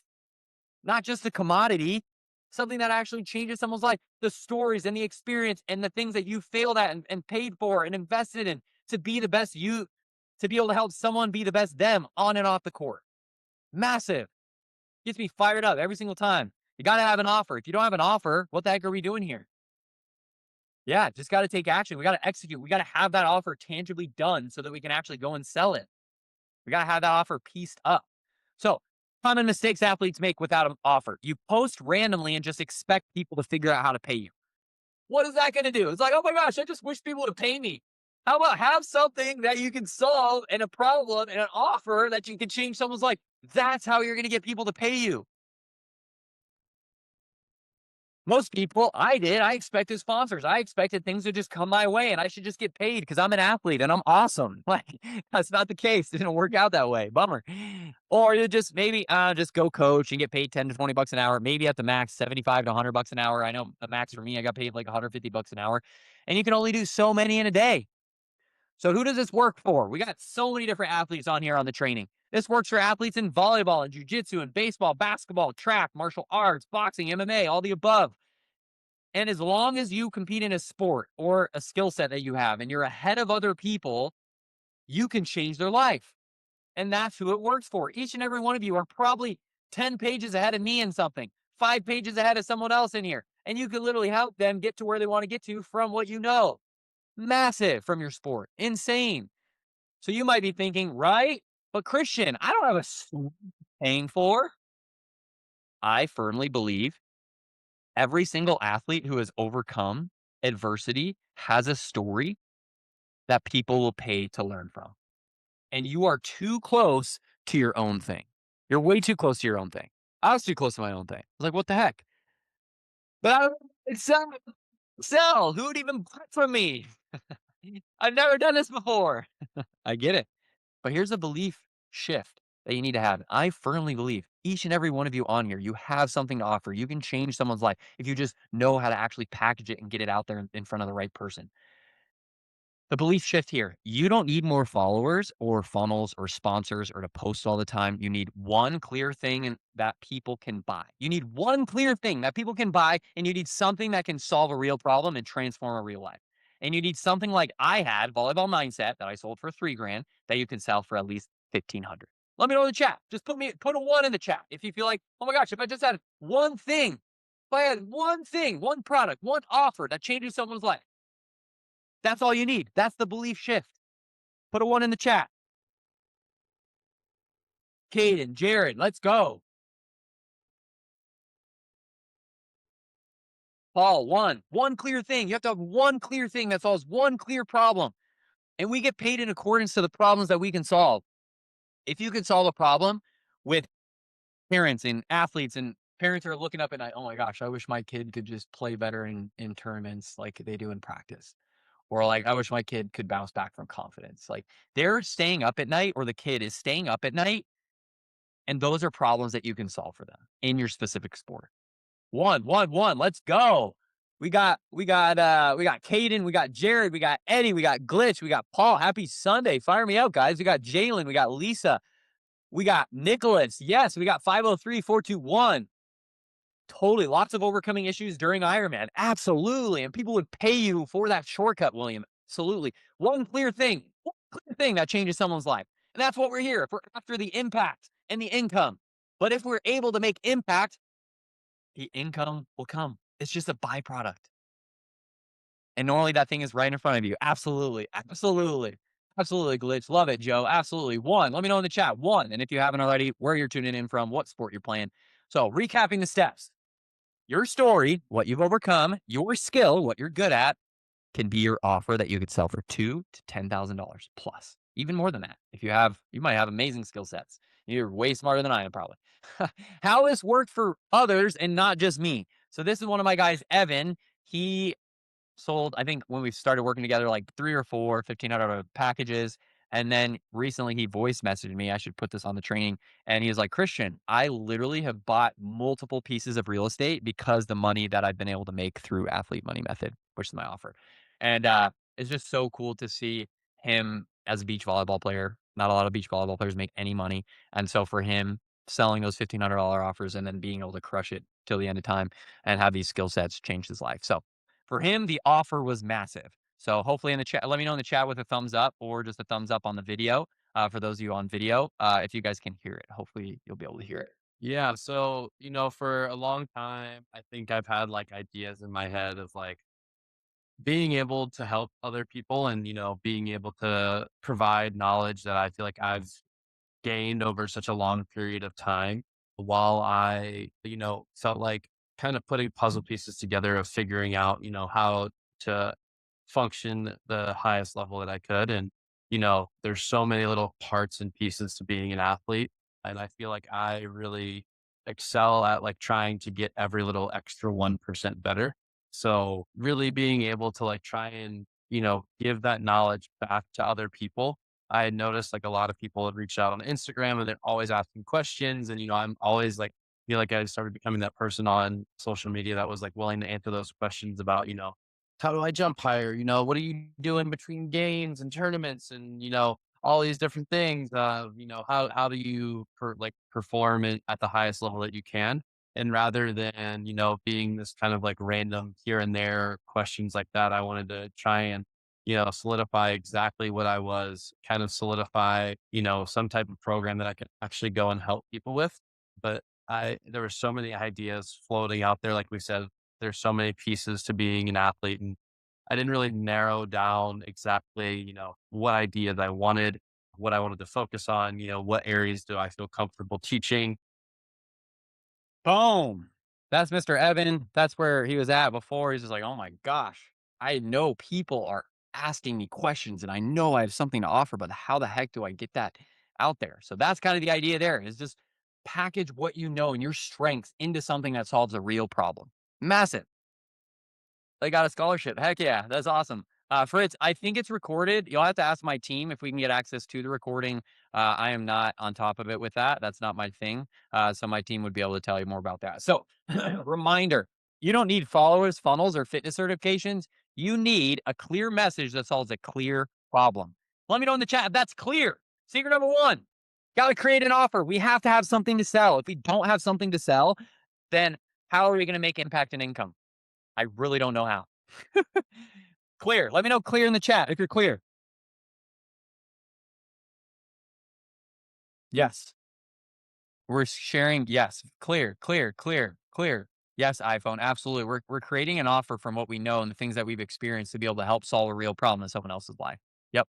not just a commodity, something that actually changes someone's life. The stories and the experience and the things that you failed at and paid for and invested in to be the best you, to be able to help someone be the best them on and off the court. Massive. Gets me fired up every single time. You got to have an offer. If you don't have an offer, what the heck are we doing here? Yeah, just got to take action. We got to execute. We got to have that offer tangibly done so that we can actually go and sell it. We got to have that offer pieced up. So, common mistakes athletes make without an offer. You post randomly and just expect people to figure out how to pay you. What is that going to do? It's like, oh my gosh, I just wish people would pay me. How about have something that you can solve and a problem and an offer that you can change someone's life? That's how you're going to get people to pay you. Most people, I did. I expected sponsors. I expected things to just come my way and I should just get paid because I'm an athlete and I'm awesome. Like, that's not the case. It didn't work out that way. Bummer. Or you just maybe just go coach and get paid 10 to 20 bucks an hour, maybe at the max 75 to 100 bucks an hour. I know the max for me, I got paid like 150 bucks an hour. And you can only do so many in a day. So who does this work for? We got so many different athletes on here on the training. This works for athletes in volleyball and jiu-jitsu and baseball, basketball, track, martial arts, boxing, MMA, all the above. And as long as you compete in a sport or a skill set that you have and you're ahead of other people, you can change their life. And that's who it works for. Each and every one of you are probably 10 pages ahead of me in something, 5 pages ahead of someone else in here. And you can literally help them get to where they want to get to from what you know. Massive from your sport. Insane. So you might be thinking, right? But Christian, I don't have a sport paying for. I firmly believe every single athlete who has overcome adversity has a story that people will pay to learn from. And you are too close to your own thing. You're way too close to your own thing. I was too close to my own thing. I was like, what the heck? But I don't sell. Who would even buy from me? I've never done this before. I get it. But here's a belief shift. that you need to have. I firmly believe each and every one of you on here, you have something to offer. You can change someone's life if you just know how to actually package it and get it out there in front of the right person. The belief shift here. You don't need more followers or funnels or sponsors or to post all the time. You need one clear thing that people can buy. You need one clear thing that people can buy, and you need something that can solve a real problem and transform a real life. And you need something like I had, Volleyball Mindset, that I sold for 3 grand, that you can sell for at least 1,500. Let me know in the chat. Just put a one in the chat if you feel like, oh my gosh, if I just had one thing, if I had one thing, one product, one offer that changes someone's life. That's all you need. That's the belief shift. Put a one in the chat. Caden, Jared, let's go. Paul, one clear thing. You have to have one clear thing that solves one clear problem. And we get paid in accordance to the problems that we can solve. If you can solve a problem with parents and athletes, and parents are looking up at night, oh my gosh, I wish my kid could just play better in tournaments like they do in practice. Or like, I wish my kid could bounce back from confidence. Like they're staying up at night, or the kid is staying up at night. And those are problems that you can solve for them in your specific sport. One. Let's go. We got Caden, we got Jared, we got Eddie, we got Glitch, we got Paul. Happy Sunday. Fire me out, guys. We got Jalen, we got Lisa, we got Nicholas. Yes, we got 503-421. Totally. Lots of overcoming issues during Ironman. Absolutely. And people would pay you for that shortcut, William. Absolutely. One clear thing that changes someone's life. And that's what we're here. If we're after the impact and the income. But if we're able to make impact, the income will come. It's just a byproduct. And normally that thing is right in front of you. Absolutely. Absolutely. Absolutely, Glitch. Love it, Joe. Absolutely. One. Let me know in the chat. One. And if you haven't already, where you're tuning in from, what sport you're playing. So, recapping the steps. Your story, what you've overcome, your skill, what you're good at, can be your offer that you could sell for $2,000 to $10,000 plus. Even more than that. You might have amazing skill sets. You're way smarter than I am, probably. How this worked for others and not just me. So this is one of my guys, Evan. He sold, I think when we started working together, like 3 or 4 $1,500 packages. And then recently he voice messaged me. I should put this on the training. And he was like, Christian, I literally have bought multiple pieces of real estate because the money that I've been able to make through Athlete Money Method, which is my offer. And it's just so cool to see him as a beach volleyball player. Not a lot of beach volleyball players make any money. And so for him, selling those $1,500 offers and then being able to crush it till the end of time and have these skill sets changed his life. So for him, the offer was massive. So hopefully in the chat, let me know in the chat with a thumbs up or just a thumbs up on the video. For those of you on video, if you guys can hear it, hopefully you'll be able to hear it. Yeah, so, for a long time, I think I've had like ideas in my head of like being able to help other people and, being able to provide knowledge that I feel like I've gained over such a long period of time while I, felt like kind of putting puzzle pieces together of figuring out, how to function the highest level that I could. And, there's so many little parts and pieces to being an athlete. And I feel like I really excel at like trying to get every little extra 1% better. So really being able to like try and, give that knowledge back to other people. I had noticed like a lot of people had reached out on Instagram and they're always asking questions. And, I'm always like, feel like I started becoming that person on social media that was like willing to answer those questions about, how do I jump higher? What are you doing between games and tournaments and, all these different things. How do you perform it at the highest level that you can? And rather than, being this kind of like random here and there questions like that, I wanted to try and, solidify exactly what I was, kind of solidify, some type of program that I could actually go and help people with. But there were so many ideas floating out there. Like we said, there's so many pieces to being an athlete. And I didn't really narrow down exactly, what ideas I wanted, what I wanted to focus on, what areas do I feel comfortable teaching. Boom. That's Mr. Evan. That's where he was at before. He's just like, oh my gosh, I know people are asking me questions and I know I have something to offer, but how the heck do I get that out there? So that's kind of the idea there is just package what you know and your strengths into something that solves a real problem. Massive. They got a scholarship. Heck yeah. That's awesome. Fritz, I think it's recorded. You'll have to ask my team if we can get access to the recording. I am not on top of it with that. That's not my thing. So my team would be able to tell you more about that. So, reminder, you don't need followers, funnels, or fitness certifications. You need a clear message that solves a clear problem. Let me know in the chat if that's clear. Secret number one, got to create an offer. We have to have something to sell. If we don't have something to sell, then how are we going to make impact and income? I really don't know how. Clear. Let me know clear in the chat if you're clear. Yes. We're sharing. Yes. Clear, clear, clear, clear. Yes, iPhone. Absolutely. We're creating an offer from what we know and the things that we've experienced to be able to help solve a real problem in someone else's life. Yep.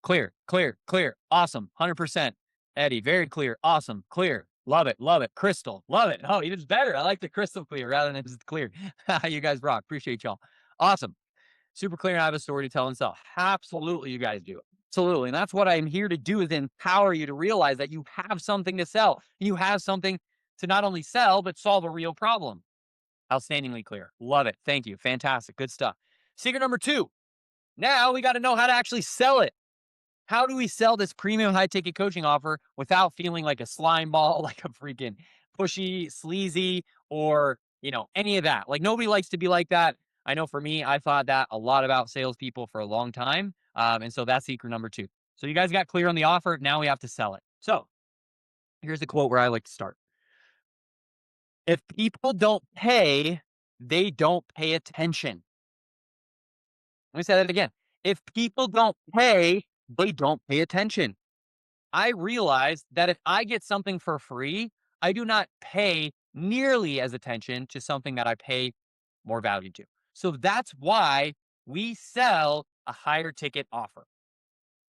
Clear, clear, clear. Awesome. 100%. Eddie, very clear. Awesome. Clear. Love it. Love it. Crystal. Love it. Oh, even better. I like the crystal clear rather than just clear. You guys rock. Appreciate y'all. Awesome. Super clear and I have a story to tell and sell. Absolutely, you guys do. Absolutely. And that's what I'm here to do is empower you to realize that you have something to sell. You have something to not only sell, but solve a real problem. Outstandingly clear. Love it. Thank you. Fantastic. Good stuff. Secret number two. Now we got to know how to actually sell it. How do we sell this premium high ticket coaching offer without feeling like a slime ball, like a freaking pushy, sleazy, or, any of that? Like nobody likes to be like that. I know for me, I thought that a lot about salespeople for a long time. And so that's secret number two. So you guys got clear on the offer. Now we have to sell it. So here's the quote where I like to start. If people don't pay, they don't pay attention. Let me say that again. If people don't pay, they don't pay attention. I realized that if I get something for free, I do not pay nearly as attention to something that I pay more value to. So that's why we sell a higher ticket offer.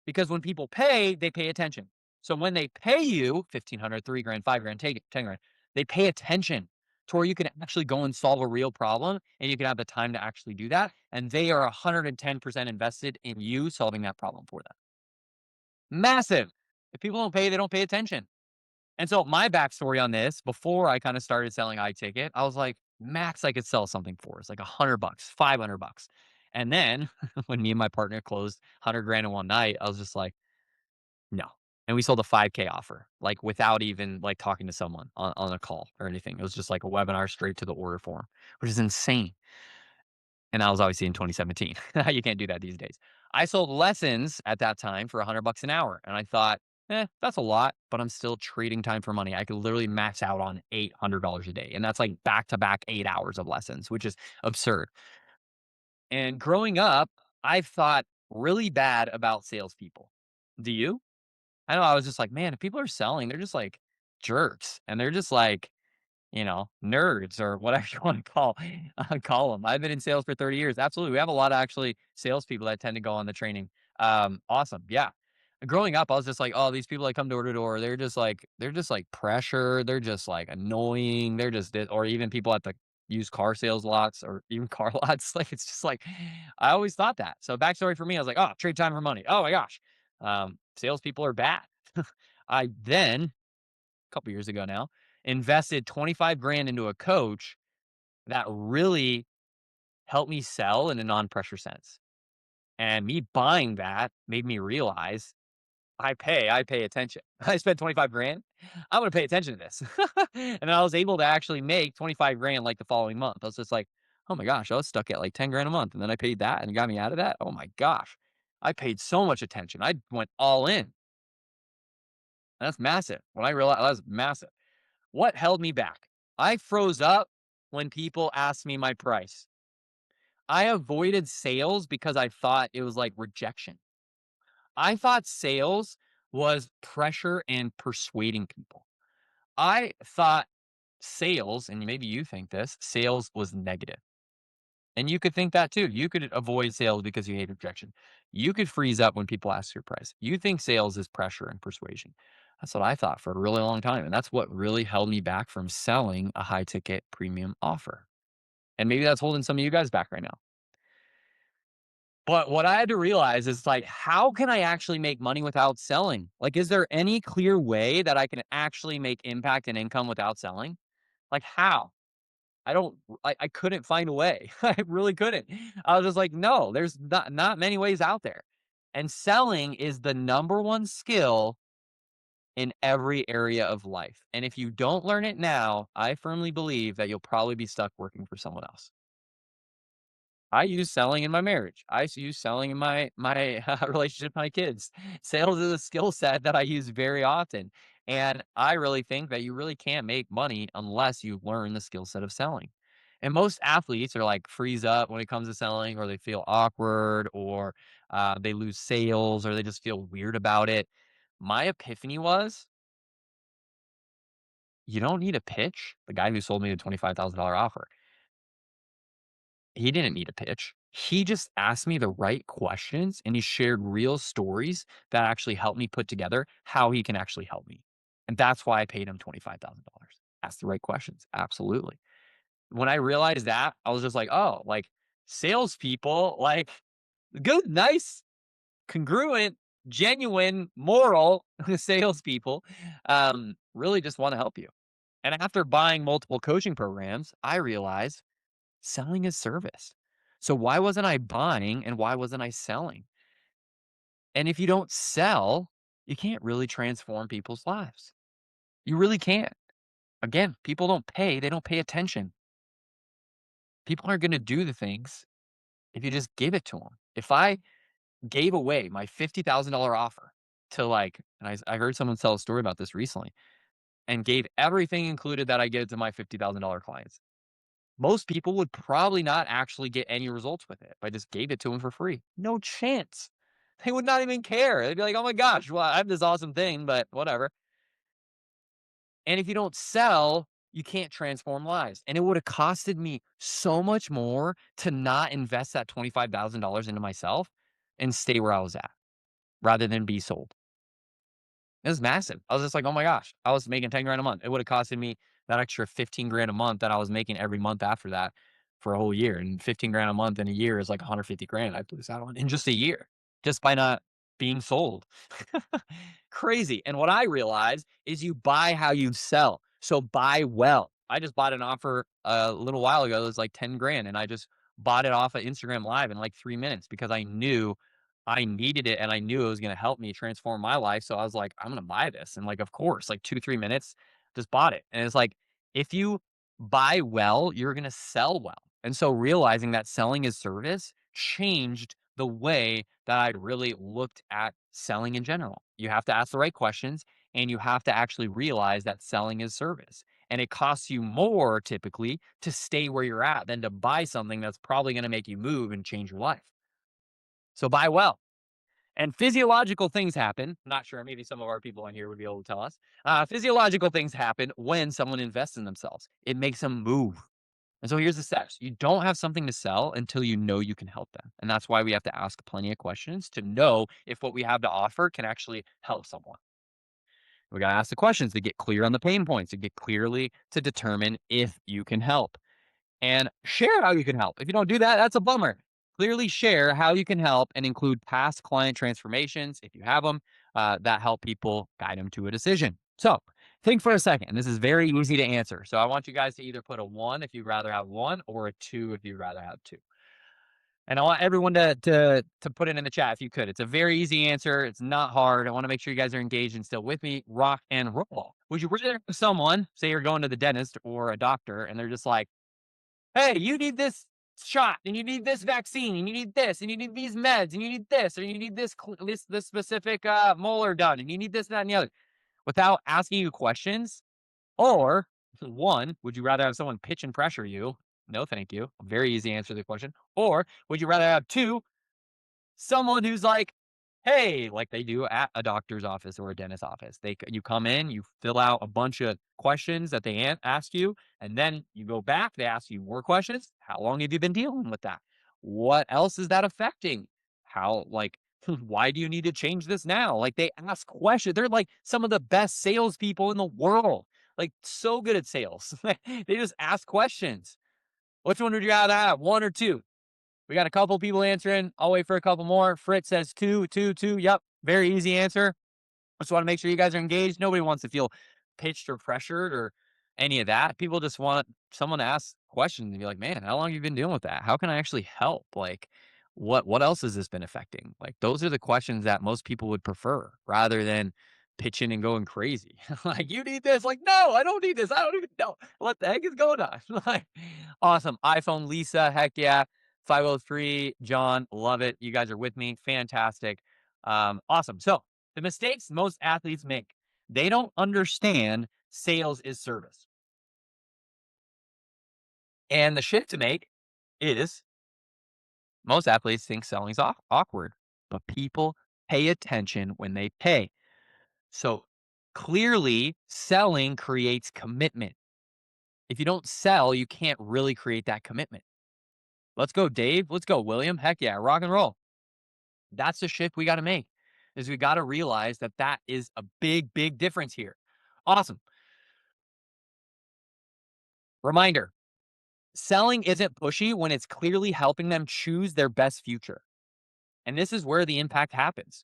Because when people pay, they pay attention. So when they pay you 1,500, 3 grand, 5 grand, take it, 10 grand, they pay attention to where you can actually go and solve a real problem and you can have the time to actually do that. And they are 110% invested in you solving that problem for them. Massive. If people don't pay, they don't pay attention. And so my backstory on this, before I kind of started selling iTicket, I was like, max I could sell something for is like $100, $500. And then when me and my partner closed 100 grand in one night, I was just like, no. And we sold a 5K offer, like without even like talking to someone on a call or anything. It was just like a webinar straight to the order form, which is insane. And that was obviously in 2017. You can't do that these days. I sold lessons at that time for $100 an hour. And I thought, that's a lot, but I'm still trading time for money. I could literally max out on $800 a day. And that's like back to back 8 hours of lessons, which is absurd. And growing up, I've thought really bad about salespeople. Do you? I know I was just like, man, if people are selling, they're just like jerks. And they're just like, nerds or whatever you want to call them. I've been in sales for 30 years. Absolutely. We have a lot of actually salespeople that tend to go on the training. Awesome. Yeah. Growing up, I was just like, oh, these people that come door to door, they're just like pressure. They're just like annoying. They're just, or even people at the used car sales lots or even car lots. Like, it's just like, I always thought that. So backstory for me, I was like, oh, trade time for money. Oh my gosh. Salespeople are bad. I then, a couple years ago now, invested 25 grand into a coach that really helped me sell in a non-pressure sense. And me buying that made me realize I pay attention. I spent 25 grand. I'm going to pay attention to this. And I was able to actually make 25 grand like the following month. I was just like, oh my gosh, I was stuck at like 10 grand a month. And then I paid that and it got me out of that. Oh my gosh. I paid so much attention. I went all in. That's massive. When I realized that was massive. What held me back? I froze up when people asked me my price. I avoided sales because I thought it was like rejection. I thought sales was pressure and persuading people. I thought sales, and maybe you think this, sales was negative. And you could think that too. You could avoid sales because you hate rejection. You could freeze up when people ask your price. You think sales is pressure and persuasion. That's what I thought for a really long time. And that's what really held me back from selling a high ticket premium offer. And maybe that's holding some of you guys back right now. But what I had to realize is like, how can I actually make money without selling? Like, is there any clear way that I can actually make impact and income without selling? Like, how? I couldn't find a way. I really couldn't. I was just like, no, there's not many ways out there. And selling is the number one skill in every area of life. And if you don't learn it now, I firmly believe that you'll probably be stuck working for someone else. I use selling in my marriage. Use selling in my relationship with my kids. Sales is a skill set that I use very often. And I really think that you really can't make money unless you learn the skill set of selling. And most athletes are like freeze up when it comes to selling, or they feel awkward, or they lose sales, or they just feel weird about it. My epiphany was, you don't need a pitch. The guy who sold me the $25,000 offer, he didn't need a pitch. He just asked me the right questions, and he shared real stories that actually helped me put together how he can actually help me. And that's why I paid him $25,000. Ask the right questions. Absolutely. When I realized that, I was just like, oh, like salespeople, like good, nice, congruent, genuine, moral salespeople really just want to help you. And after buying multiple coaching programs, I realized selling is service. So why wasn't I buying and why wasn't I selling? And if you don't sell, you can't really transform people's lives. You really can't. Again, people don't pay, they don't pay attention. People aren't going to do the things if you just give it to them. If I gave away my $50,000 offer to like, and I heard someone tell a story about this recently, and gave everything included that I give to my $50,000 clients, most people would probably not actually get any results with it if I just gave it to them for free. No chance. They would not even care. They'd be like, oh my gosh, well, I have this awesome thing, but whatever. And if you don't sell, you can't transform lives. And it would have costed me so much more to not invest that $25,000 into myself and stay where I was at rather than be sold. It was massive. I was just like, oh my gosh, I was making 10 grand a month. It would have costed me that extra 15 grand a month that I was making every month after that for a whole year. And 15 grand a month in a year is like 150 grand I'd lose out on in just a year, just by not being sold. Crazy. And what I realized is you buy how you sell. So buy well. I just bought an offer a little while ago. It was like 10 grand. And I just bought it off of Instagram Live in like 3 minutes because I knew I needed it and I knew it was going to help me transform my life. So I was like, I'm going to buy this. And like, of course, like 2, 3 minutes, just bought it. And it's like, if you buy well, you're going to sell well. And so realizing that selling is service changed the way that I really looked at selling in general. You have to ask the right questions, and you have to actually realize that selling is service. And it costs you more typically to stay where you're at than to buy something that's probably going to make you move and change your life. So buy well. And physiological things happen. Not sure, maybe some of our people on here would be able to tell us. Physiological things happen when someone invests in themselves. It makes them move. And so here's the steps. You don't have something to sell until you know you can help them. And that's why we have to ask plenty of questions to know if what we have to offer can actually help someone. We got to ask the questions to get clear on the pain points, to get clearly to determine if you can help. And share how you can help. If you don't do that, that's a bummer. Clearly share how you can help and include past client transformations, if you have them, that help people guide them to a decision. So think for a second. And this is very easy to answer. So I want you guys to either put a 1 if you'd rather have 1 or a 2 if you'd rather have 2. And I want everyone to put it in the chat if you could. It's a very easy answer. It's not hard. I want to make sure you guys are engaged and still with me. Rock and roll. Would you rather have someone, say you're going to the dentist or a doctor, and they're just like, hey, you need this shot, and you need this vaccine, and you need this, and you need these meds, and you need this, or you need this specific molar done, and you need this, that, and the other, without asking you questions? Or 1, would you rather have someone pitch and pressure you? No, thank you. Very easy answer to the question. Or would you rather have 2, someone who's like, hey, like they do at a doctor's office or a dentist's office. You come in, you fill out a bunch of questions that they ask you, and then you go back. They ask you more questions. How long have you been dealing with that? What else is that affecting? How like why do you need to change this now? Like they ask questions. They're like some of the best salespeople in the world. Like so good at sales. They just ask questions. Which one would you rather have? 1 or 2? We got a couple people answering. I'll wait for a couple more. Fritz says 2, 2, 2. Yep. Very easy answer. Just want to make sure you guys are engaged. Nobody wants to feel pitched or pressured or any of that. People just want someone to ask questions and be like, man, how long have you been dealing with that? How can I actually help? Like, what else has this been affecting? Like, those are the questions that most people would prefer rather than pitching and going crazy. Like, you need this. Like, no, I don't need this. I don't even know what the heck is going on. Like, awesome. iPhone Lisa, heck yeah. 503, John, love it. You guys are with me. Fantastic. Awesome. So, the mistakes most athletes make, they don't understand sales is service. And the shift to make is most athletes think selling's awkward, but people pay attention when they pay. So clearly, selling creates commitment. If you don't sell, you can't really create that commitment. Let's go, Dave. Let's go, William. Heck yeah, rock and roll. That's the shift we got to make. Is we got to realize that that is a big, big difference here. Awesome. Reminder: selling isn't pushy when it's clearly helping them choose their best future. And this is where the impact happens.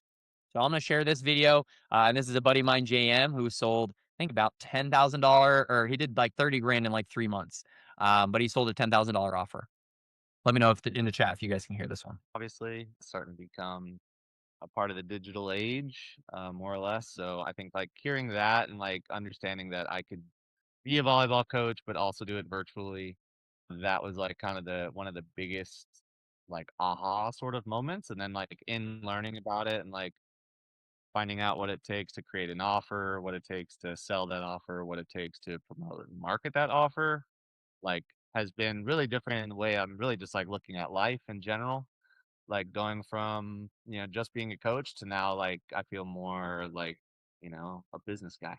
So I'm going to share this video. And this is a buddy of mine, JM, who sold, I think, about $10,000, or he did like 30 grand in like 3 months. But he sold a $10,000 offer. Let me know if in the chat if you guys can hear this one. Obviously starting to become a part of the digital age, more or less. So I think like hearing that and like understanding that I could be a volleyball coach, but also do it virtually, that was like kind of the one of the biggest like aha sort of moments. And then like in learning about it and like finding out what it takes to create an offer, what it takes to sell that offer, what it takes to promote and market that offer, like has been really different in the way I'm really just like looking at life in general, like going from, just being a coach to now like I feel more like, a business guy.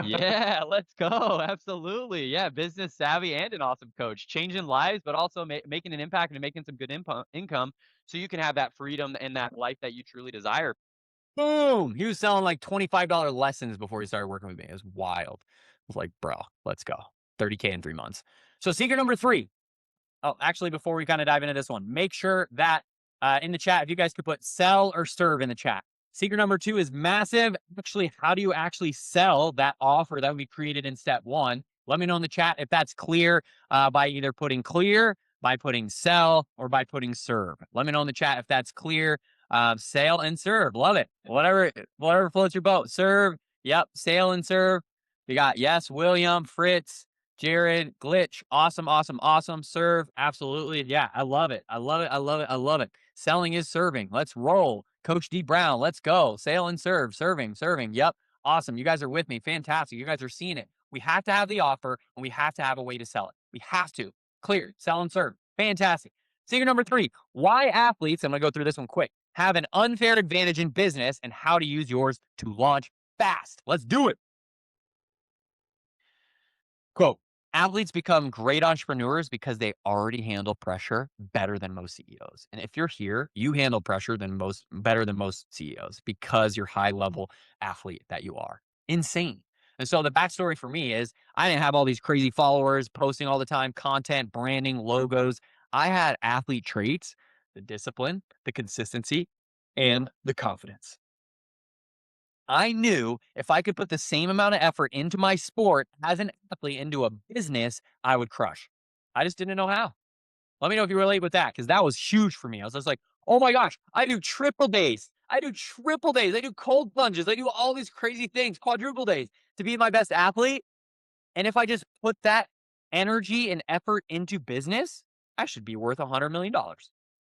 Yeah, let's go. Absolutely. Yeah, business savvy and an awesome coach, changing lives, but also making an impact and making some good income so you can have that freedom and that life that you truly desire. Boom. He was selling like $25 lessons before he started working with me. It was wild. I was like, bro, let's go. 30K in 3 months. So, secret number 3. Oh, actually, before we kind of dive into this one, make sure that in the chat, if you guys could put sell or serve in the chat. Secret number 2 is massive. Actually, how do you actually sell that offer that we created in step 1? Let me know in the chat if that's clear by either putting clear, by putting sell, or by putting serve. Let me know in the chat if that's clear. Sale and serve. Love it. Whatever floats your boat. Serve. Yep. Sale and serve. We got yes, William, Fritz, Jared, Glitch. Awesome, awesome, awesome. Serve. Absolutely. Yeah, I love it. I love it. I love it. I love it. Selling is serving. Let's roll. Coach D Brown, let's go. Sale and serve. Serving. Yep. Awesome. You guys are with me. Fantastic. You guys are seeing it. We have to have the offer and we have to have a way to sell it. We have to. Clear. Sell and serve. Fantastic. Secret number 3, why athletes, I'm going to go through this one quick, have an unfair advantage in business and how to use yours to launch fast. Let's do it. Quote, athletes become great entrepreneurs because they already handle pressure better than most CEOs. And if you're here, you handle pressure better than most CEOs because you're high level athlete that you are. Insane. And so the backstory for me is I didn't have all these crazy followers posting all the time, content, branding, logos. I had athlete traits, the discipline, the consistency, and the confidence. I knew if I could put the same amount of effort into my sport as an athlete into a business, I would crush. I just didn't know how. Let me know if you relate with that because that was huge for me. I was just like, oh my gosh, I do triple days. I do triple days. I do cold plunges. I do all these crazy things, quadruple days to be my best athlete. And if I just put that energy and effort into business, I should be worth $100 million.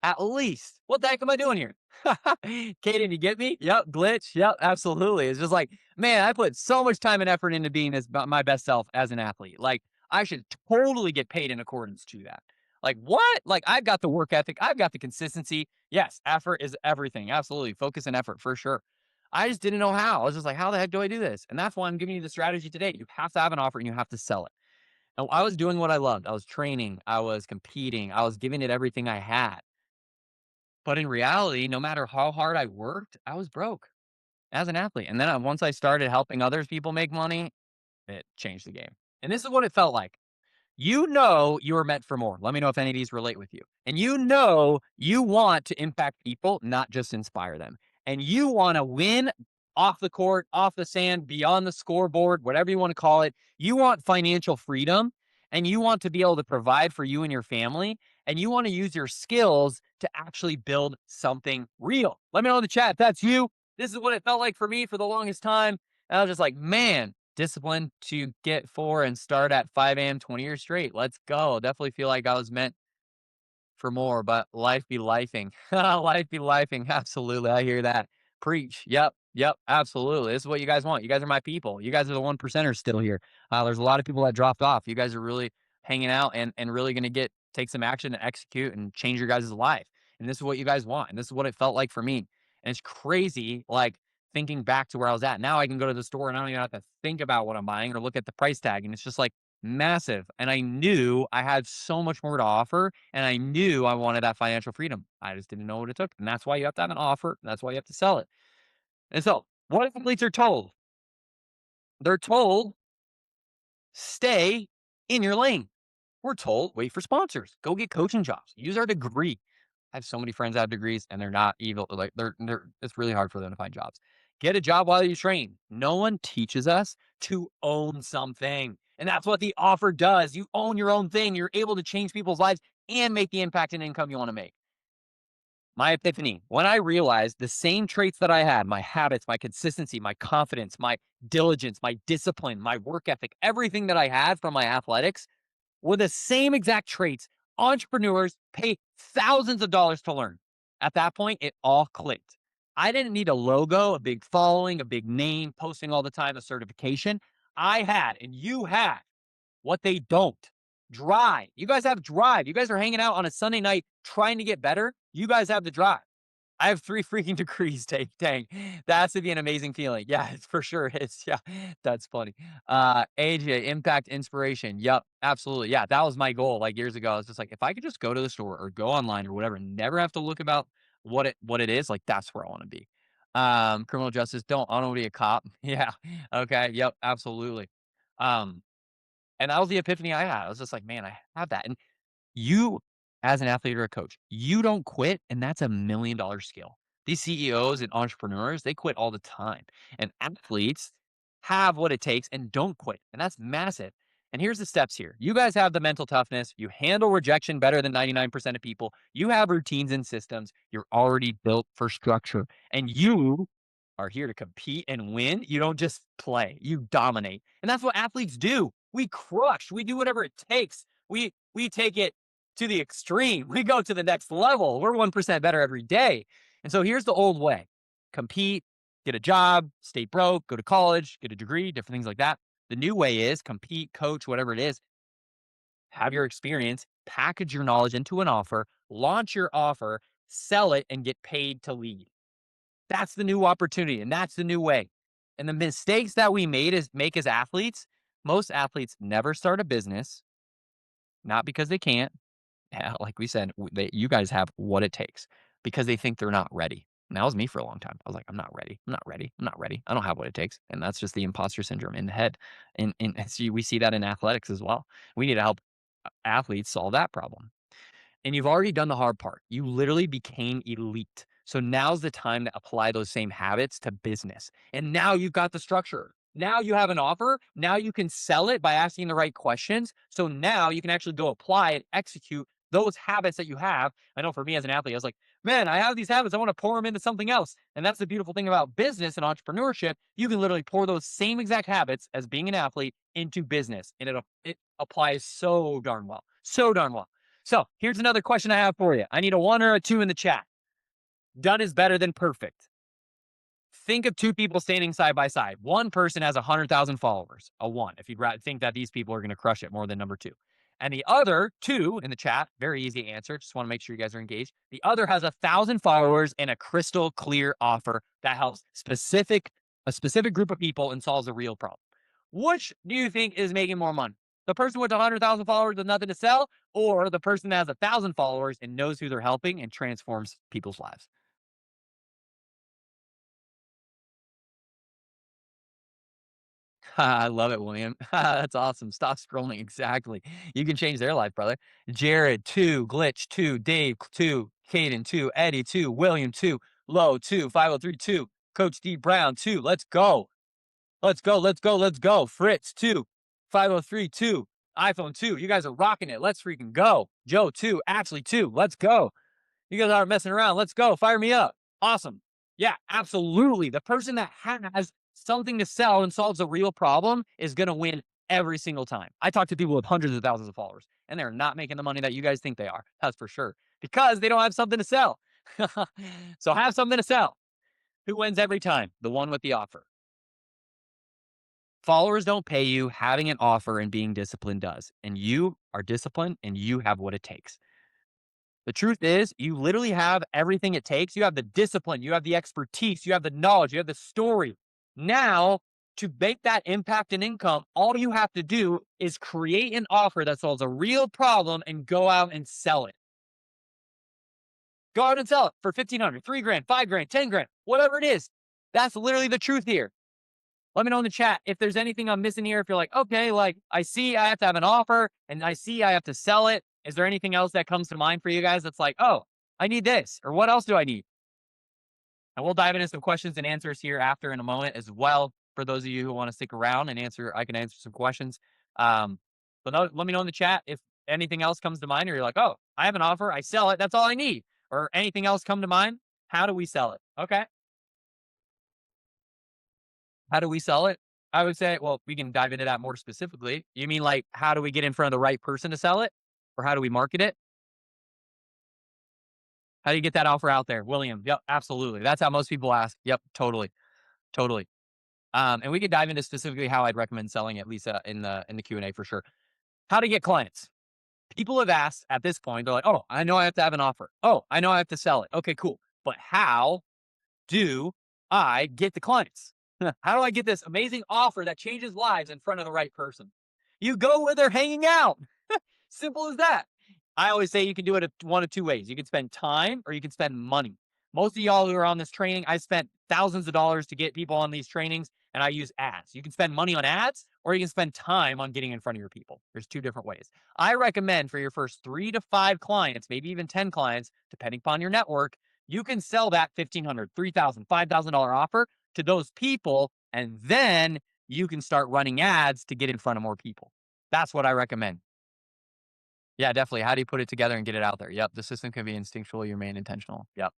At least. What the heck am I doing here? Kaden, you get me? Yep. Glitch. Yep. Absolutely. It's just like, man, I put so much time and effort into being my best self as an athlete. Like, I should totally get paid in accordance to that. Like, what? Like, I've got the work ethic. I've got the consistency. Yes. Effort is everything. Absolutely. Focus and effort for sure. I just didn't know how. I was just like, how the heck do I do this? And that's why I'm giving you the strategy today. You have to have an offer and you have to sell it. And I was doing what I loved. I was training. I was competing. I was giving it everything I had. But in reality, no matter how hard I worked, I was broke as an athlete. And then once I started helping others people make money, it changed the game. And this is what it felt like. You know you are meant for more. Let me know if any of these relate with you. And you know you want to impact people, not just inspire them. And you want to win off the court, off the sand, beyond the scoreboard, whatever you want to call it. You want financial freedom. and you want to be able to provide for you and your family, and you want to use your skills to actually build something real. Let me know in the chat if that's you. This is what it felt like for me for the longest time. And I was just like, man, discipline to get 4 and start at 5 a.m. 20 years straight. Let's go. Definitely feel like I was meant for more, but life be lifing. Life be lifing. Absolutely. I hear that. Preach. Yep. Yep. Absolutely. This is what you guys want. You guys are my people. You guys are the 1%ers still here. There's a lot of people that dropped off. You guys are really hanging out and really going to take some action and execute and change your guys' life. And this is what you guys want. And this is what it felt like for me. And it's crazy, like thinking back to where I was at. Now I can go to the store and I don't even have to think about what I'm buying or look at the price tag. And it's just like, massive. And I knew I had so much more to offer, and I knew I wanted that financial freedom. I just didn't know what it took. And that's why you have to have an offer. That's why you have to sell it. And so, what athletes are told? They're told, stay in your lane. We're told, wait for sponsors. Go get coaching jobs. Use our degree. I have so many friends that have degrees and they're not evil. Like they're it's really hard for them to find jobs. Get a job while you train. No one teaches us to own something. And that's what the offer does. You own your own thing. You're able to change people's lives and make the impact and income you want to make. My epiphany, when I realized the same traits that I had, my habits, my consistency, my confidence, my diligence, my discipline, my work ethic, everything that I had from my athletics were the same exact traits entrepreneurs pay thousands of dollars to learn. At that point, it all clicked. I didn't need a logo, a big following, a big name, posting all the time, a certification. I had, and you had, what they don't. Drive. You guys have drive. You guys are hanging out on a Sunday night trying to get better. You guys have the drive. I have 3 freaking degrees. Dang. That has to be an amazing feeling. Yeah, it's for sure. It's yeah, that's funny. AJ, impact, inspiration. Yep, absolutely. Yeah, that was my goal like years ago. I was just like, if I could just go to the store or go online or whatever, never have to look about what it is, like that's where I want to be. Criminal justice, I don't want to be a cop. Yeah. Okay. Yep, absolutely. And that was the epiphany I had. I was just like, man, I have that. And you, as an athlete or a coach, you don't quit, and that's $1 million skill. These CEOs and entrepreneurs, they quit all the time. And athletes have what it takes and don't quit. And that's massive. And here's the steps here. You guys have the mental toughness. You handle rejection better than 99% of people. You have routines and systems. You're already built for structure. And you are here to compete and win. You don't just play, you dominate. And that's what athletes do. We crush, we do whatever it takes. We take it to the extreme. We go to the next level. We're 1% better every day. And so here's the old way. Compete, get a job, stay broke, go to college, get a degree, different things like that. The new way is compete, coach, whatever it is. Have your experience, package your knowledge into an offer, launch your offer, sell it, and get paid to lead. That's the new opportunity, and that's the new way. And the mistakes that we make as athletes, most athletes never start a business, not because they can't. Yeah, like we said, you guys have what it takes because they think they're not ready. And that was me for a long time. I was like, I'm not ready. I'm not ready. I'm not ready. I don't have what it takes. And that's just the imposter syndrome in the head. And see, we see that in athletics as well. We need to help athletes solve that problem. And you've already done the hard part. You literally became elite. So now's the time to apply those same habits to business. And now you've got the structure. Now you have an offer. Now you can sell it by asking the right questions. So now you can actually go apply and execute those habits that you have. I know for me as an athlete, I was like, man, I have these habits. I want to pour them into something else. And that's the beautiful thing about business and entrepreneurship. You can literally pour those same exact habits as being an athlete into business. And it applies so darn well. So darn well. So here's another question I have for you. I need a 1 or a 2 in the chat. Done is better than perfect. Think of 2 people standing side by side. One person has 100,000 followers, a 1. If you'd think that these people are going to crush it more than number 2. And the other 2 in the chat, very easy answer. Just want to make sure you guys are engaged. The other has 1,000 followers and a crystal clear offer that helps a specific group of people and solves a real problem. Which do you think is making more money? The person with 100,000 followers with nothing to sell, or the person that has 1,000 followers and knows who they're helping and transforms people's lives? I love it, William. That's awesome. Stop scrolling. Exactly. You can change their life, brother. Jared, 2. Glitch, 2. Dave, 2. Caden, 2. Eddie, 2. William, 2. Low, 2. 503, 2. Coach D Brown, 2. Let's go. Let's go. Let's go. Let's go. Fritz, 2. 503, 2. iPhone 2, you guys are rocking it. Let's freaking go. Joe 2, Ashley 2, let's go. You guys aren't messing around. Let's go. Fire me up. Awesome. Yeah, absolutely. The person that has something to sell and solves a real problem is going to win every single time. I talk to people with hundreds of thousands of followers, and they're not making the money that you guys think they are. That's for sure. Because they don't have something to sell. So have something to sell. Who wins every time? The one with the offer. Followers don't pay you. Having an offer and being disciplined does. And you are disciplined and you have what it takes. The truth is, you literally have everything it takes. You have the discipline, you have the expertise, you have the knowledge, you have the story. Now, to make that impact and income, all you have to do is create an offer that solves a real problem and go out and sell it. Go out and sell it for $1,500, $3,000, $5,000, $10,000, whatever it is. That's literally the truth here. Let me know in the chat if there's anything I'm missing here. If you're like, okay, like I see I have to have an offer and I see I have to sell it. Is there anything else that comes to mind for you guys that's like, oh, I need this, or what else do I need? And we'll dive into some questions and answers here after in a moment as well. For those of you who want to stick around and I can answer some questions. But let me know in the chat if anything else comes to mind, or you're like, oh, I have an offer, I sell it, that's all I need. Or anything else come to mind? How do we sell it? Okay. How do we sell it? I would say, well, we can dive into that more specifically. You mean like, how do we get in front of the right person to sell it? Or how do we market it? How do you get that offer out there? William, yep, absolutely. That's how most people ask. Yep, totally. Totally. And we could dive into specifically how I'd recommend selling it, Lisa, in the Q&A for sure. How to get clients. People have asked at this point, they're like, oh, I know I have to have an offer. Oh, I know I have to sell it. Okay, cool. But how do I get the clients? How do I get this amazing offer that changes lives in front of the right person? You go where they're hanging out. Simple as that. I always say you can do it one of two ways. You can spend time or you can spend money. Most of y'all who are on this training, I spent thousands of dollars to get people on these trainings, and I use ads. You can spend money on ads or you can spend time on getting in front of your people. There's two different ways. I recommend for your first 3 to 5 clients, maybe even 10 clients, depending upon your network, you can sell that $1,500, $3,000, $5,000 offer to those people, and then you can start running ads to get in front of more people. That's what I recommend. Yeah, definitely. How do you put it together and get it out there? Yep. The system can be instinctual, your main intentional. Yep.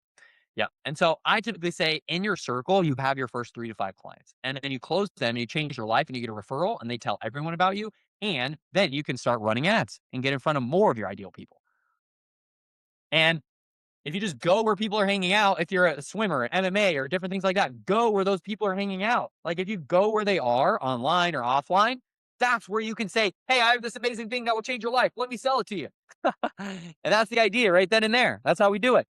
Yep. And so I typically say in your circle, you have your first 3 to 5 clients, and then you close them and you change your life and you get a referral and they tell everyone about you. And then you can start running ads and get in front of more of your ideal people. And if you just go where people are hanging out, if you're a swimmer, MMA, or different things like that, go where those people are hanging out. Like if you go where they are online or offline, that's where you can say, hey, I have this amazing thing that will change your life. Let me sell it to you. And that's the idea right then and there. That's how we do it.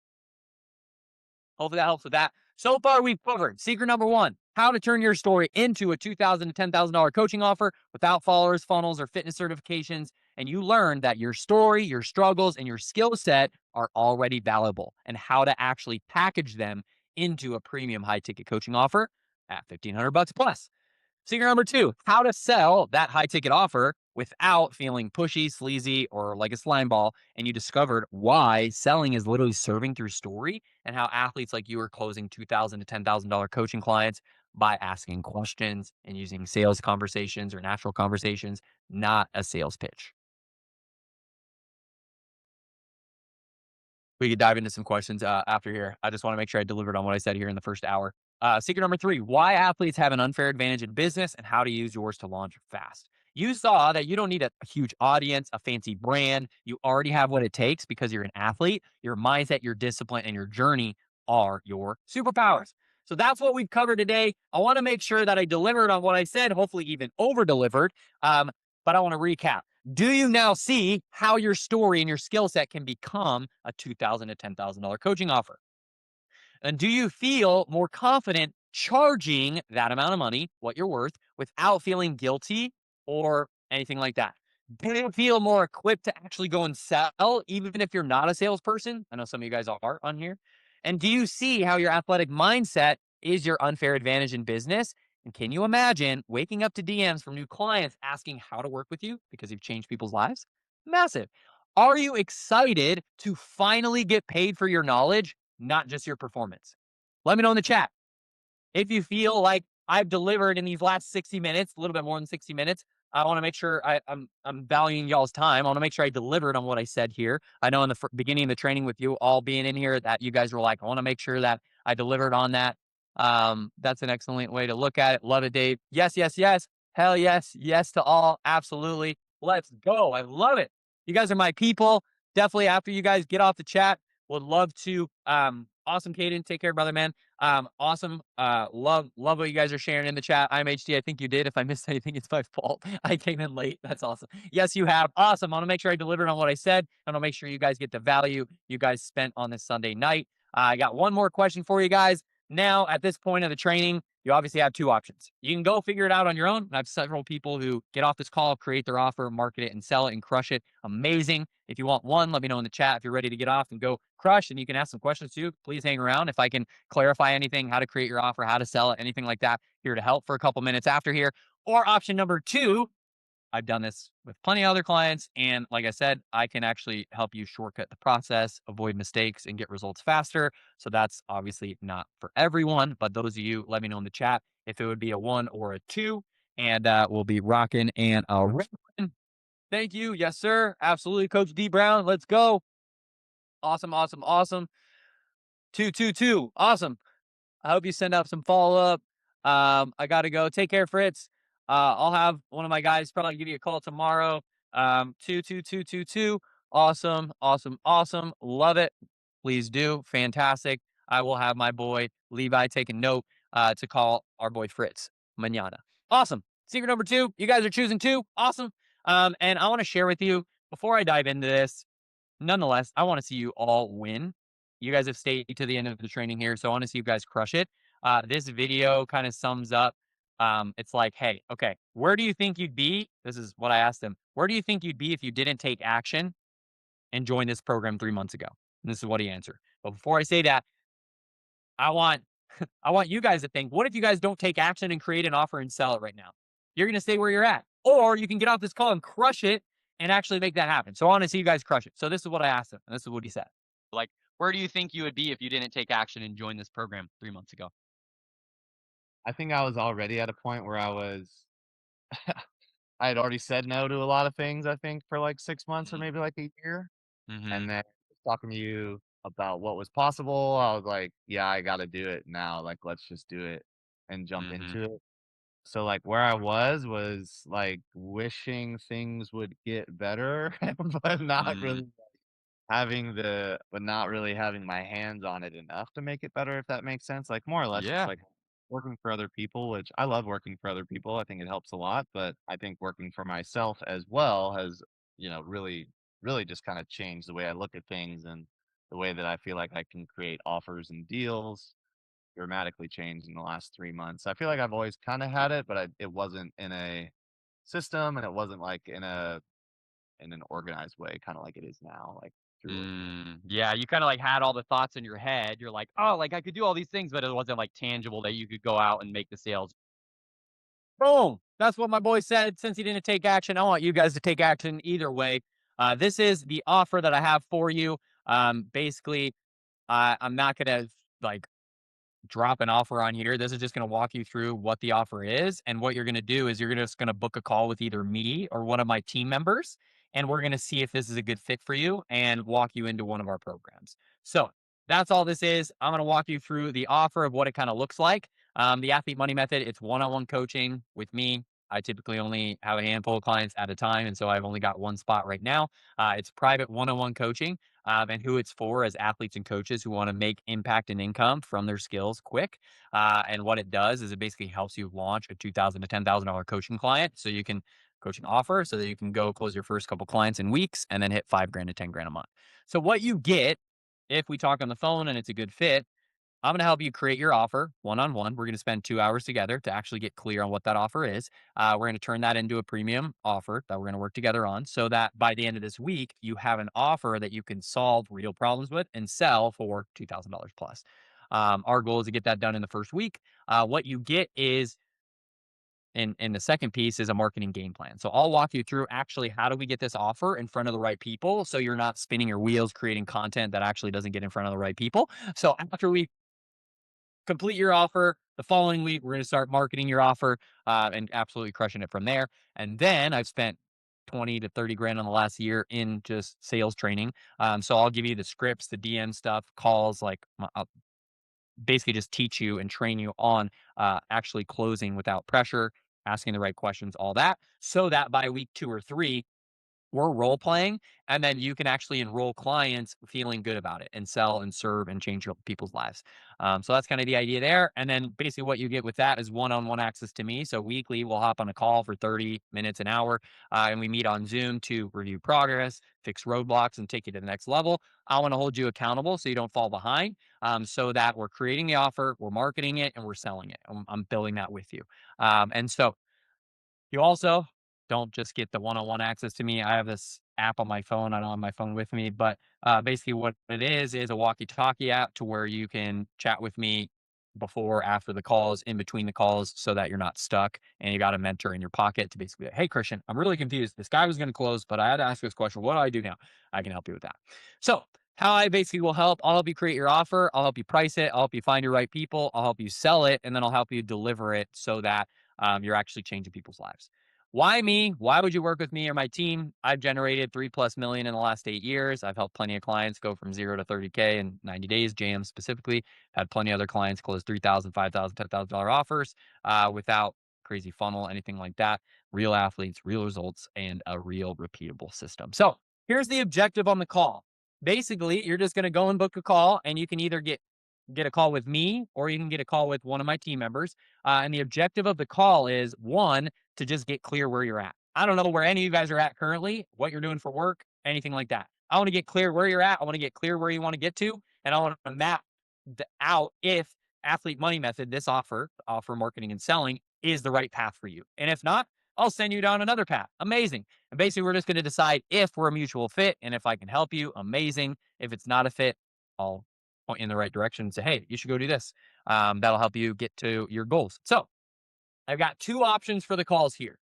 Hopefully that helps with that. So far, we've covered secret number 1, how to turn your story into a $2,000 to $10,000 coaching offer without followers, funnels, or fitness certifications. And you learned that your story, your struggles, and your skill set are already valuable, and how to actually package them into a premium high ticket coaching offer at $1,500 plus. Secret number 2, how to sell that high ticket offer without feeling pushy, sleazy, or like a slime ball. And you discovered why selling is literally serving through story, and how athletes like you are closing $2,000 to $10,000 coaching clients by asking questions and using sales conversations or natural conversations, not a sales pitch. We could dive into some questions after here. I just want to make sure I delivered on what I said here in the first hour. Secret number 3, why athletes have an unfair advantage in business and how to use yours to launch fast. You saw that you don't need a huge audience, a fancy brand. You already have what it takes because you're an athlete. Your mindset, your discipline, and your journey are your superpowers. So that's what we've covered today. I want to make sure that I delivered on what I said, hopefully even over-delivered. But I want to recap. Do you now see how your story and your skill set can become a $2,000 to $10,000 coaching offer? And do you feel more confident charging that amount of money, what you're worth, without feeling guilty or anything like that? Do you feel more equipped to actually go and sell, even if you're not a salesperson? I know some of you guys are on here. And do you see how your athletic mindset is your unfair advantage in business? And can you imagine waking up to DMs from new clients asking how to work with you because you've changed people's lives? Massive. Are you excited to finally get paid for your knowledge, not just your performance? Let me know in the chat. If you feel like I've delivered in these last 60 minutes, a little bit more than 60 minutes, I want to make sure I'm valuing y'all's time. I want to make sure I delivered on what I said here. I know in the beginning of the training with you all being in here that you guys were like, I want to make sure that I delivered on that. That's an excellent way to look at it. Love it, Dave. Yes, yes, yes. Hell yes. Yes to all. Absolutely. Let's go. I love it. You guys are my people. Definitely after you guys get off the chat, would love to awesome Caden. Take care, brother man. Awesome. Love what you guys are sharing in the chat. I'm HD. I think you did. If I missed anything, it's my fault. I came in late. That's awesome. Yes, you have. Awesome. I want to make sure I delivered on what I said. I want to make sure you guys get the value you guys spent on this Sunday night. I got one more question for you guys. Now, at this point of the training, you obviously have two options. You can go figure it out on your own. I have several people who get off this call, create their offer, market it, and sell it and crush it. Amazing. If you want one, let me know in the chat. If you're ready to get off and go crush, and you can ask some questions too, please hang around. If I can clarify anything, how to create your offer, how to sell it, anything like that, here to help for a couple minutes after here. Or option number two, I've done this with plenty of other clients. And like I said, I can actually help you shortcut the process, avoid mistakes, and get results faster. So that's obviously not for everyone, but those of you, let me know in the chat if it would be a 1 or a 2. And we'll be rocking and rolling. Thank you. Yes, sir. Absolutely. Coach D Brown. Let's go. Awesome, awesome, awesome. 222. Awesome. I hope you send out some follow-up. I got to go. Take care, Fritz. I'll have one of my guys probably give you a call tomorrow. 22222. Awesome, awesome, awesome. Love it. Please do. Fantastic. I will have my boy Levi take a note to call our boy Fritz manana. Awesome. Secret number 2. You guys are choosing 2. Awesome. And I want to share with you before I dive into this. Nonetheless, I want to see you all win. You guys have stayed to the end of the training here, so I want to see you guys crush it. This video kind of sums up. It's like, hey, okay, where do you think you'd be? This is what I asked them. Where do you think you'd be if you didn't take action and join this program 3 months ago? And this is what he answered. But before I say that, I want I want you guys to think, what if you guys don't take action and create an offer and sell it right now? You're going to stay where you're at. Or you can get off this call and crush it and actually make that happen. So I want to see you guys crush it. So this is what I asked him, and this is what he said. Like, where do you think you would be if you didn't take action and join this program 3 months ago? I think I was already at a point where I had already said no to a lot of things, I think, for like 6 months or maybe like a year. Mm-hmm. And then talking to you about what was possible, I was like, yeah, I got to do it now. Like, let's just do it and jump into it. So, like, where I was like wishing things would get better, but not really but not really having my hands on it enough to make it better, if that makes sense. Like, more or less, just Yeah. like working for other people, which I love working for other people. I think it helps a lot, but I think working for myself as well has, really, really just kind of changed the way I look at things and the way that I feel like I can create offers and deals dramatically changed in the last 3 months. I feel like I've always kind of had it, but it wasn't in a system and it wasn't like in an organized way, kind of like it is now, like through. Yeah, you kind of like had all the thoughts in your head. You're like, oh, like I could do all these things, but it wasn't like tangible that you could go out and make the sales. Boom. That's what my boy said. Since he didn't take action, I want you guys to take action either way. This is the offer that I have for you. Basically, I'm not gonna like drop an offer on here. This is just going to walk you through what the offer is. And what you're going to do is you're just going to book a call with either me or one of my team members. And we're going to see if this is a good fit for you and walk you into one of our programs. So that's all this is. I'm going to walk you through the offer of what it kind of looks like. The Athlete Money Method, it's one-on-one coaching with me. I typically only have a handful of clients at a time. And so I've only got one spot right now. It's private one-on-one coaching. And who it's for is athletes and coaches who want to make impact and income from their skills quick. And what it does is it basically helps you launch a $2,000 to $10,000 coaching client, so you can coaching offer, so that you can go close your first couple clients in weeks and then hit $5,000 to $10,000 a month. So what you get if we talk on the phone and it's a good fit, I'm going to help you create your offer one-on-one. We're going to spend 2 hours together to actually get clear on what that offer is. We're going to turn that into a premium offer that we're going to work together on, so that by the end of this week, you have an offer that you can solve real problems with and sell for $2,000 plus. Our goal is to get that done in the first week. What you get is, in the second piece, is a marketing game plan. So I'll walk you through actually how do we get this offer in front of the right people, so you're not spinning your wheels creating content that actually doesn't get in front of the right people. So after we complete your offer. The following week, we're going to start marketing your offer and absolutely crushing it from there. And then I've spent 20 to 30 grand on the last year in just sales training. So I'll give you the scripts, the DM stuff, calls, like I'll basically just teach you and train you on actually closing without pressure, asking the right questions, all that, so that by week 2 or 3, we're role playing, and then you can actually enroll clients feeling good about it and sell and serve and change people's lives. So that's kind of the idea there. And then basically what you get with that is one-on-one access to me. So weekly, we'll hop on a call for 30 minutes, an hour, and we meet on Zoom to review progress, fix roadblocks, and take you to the next level. I want to hold you accountable so you don't fall behind, so that we're creating the offer, we're marketing it, and we're selling it. I'm building that with you. And so you also don't just get the one-on-one access to me. I have this app on my phone. I don't have my phone with me, but basically what it is a walkie-talkie app to where you can chat with me before, after the calls, in between the calls, so that you're not stuck and you got a mentor in your pocket to basically, hey, Christian, I'm really confused. This guy was going to close, but I had to ask this question. What do I do now? I can help you with that. So how I basically will help, I'll help you create your offer. I'll help you price it. I'll help you find your right people. I'll help you sell it. And then I'll help you deliver it so that you're actually changing people's lives. Why me? Why would you work with me or my team? I've generated 3+ million in the last 8 years. I've helped plenty of clients go from 0 to 30K in 90 days. JM specifically had plenty of other clients close $3,000, $5,000, $10,000 offers without crazy funnel, anything like that. Real athletes, real results, and a real repeatable system. So here's the objective on the call. Basically, you're just going to go and book a call, and you can either get a call with me or you can get a call with one of my team members. And the objective of the call is, one, to just get clear where you're at. I don't know where any of you guys are at currently, what you're doing for work, anything like that. I want to get clear where you're at. I want to get clear where you want to get to. And I want to map out if Athlete Money Method, this offer marketing and selling, is the right path for you. And if not, I'll send you down another path. Amazing. And basically, we're just going to decide if we're a mutual fit. And if I can help you, amazing. If it's not a fit, I'll point you in the right direction and say, hey, you should go do this. That'll help you get to your goals. So I've got 2 options for the calls here.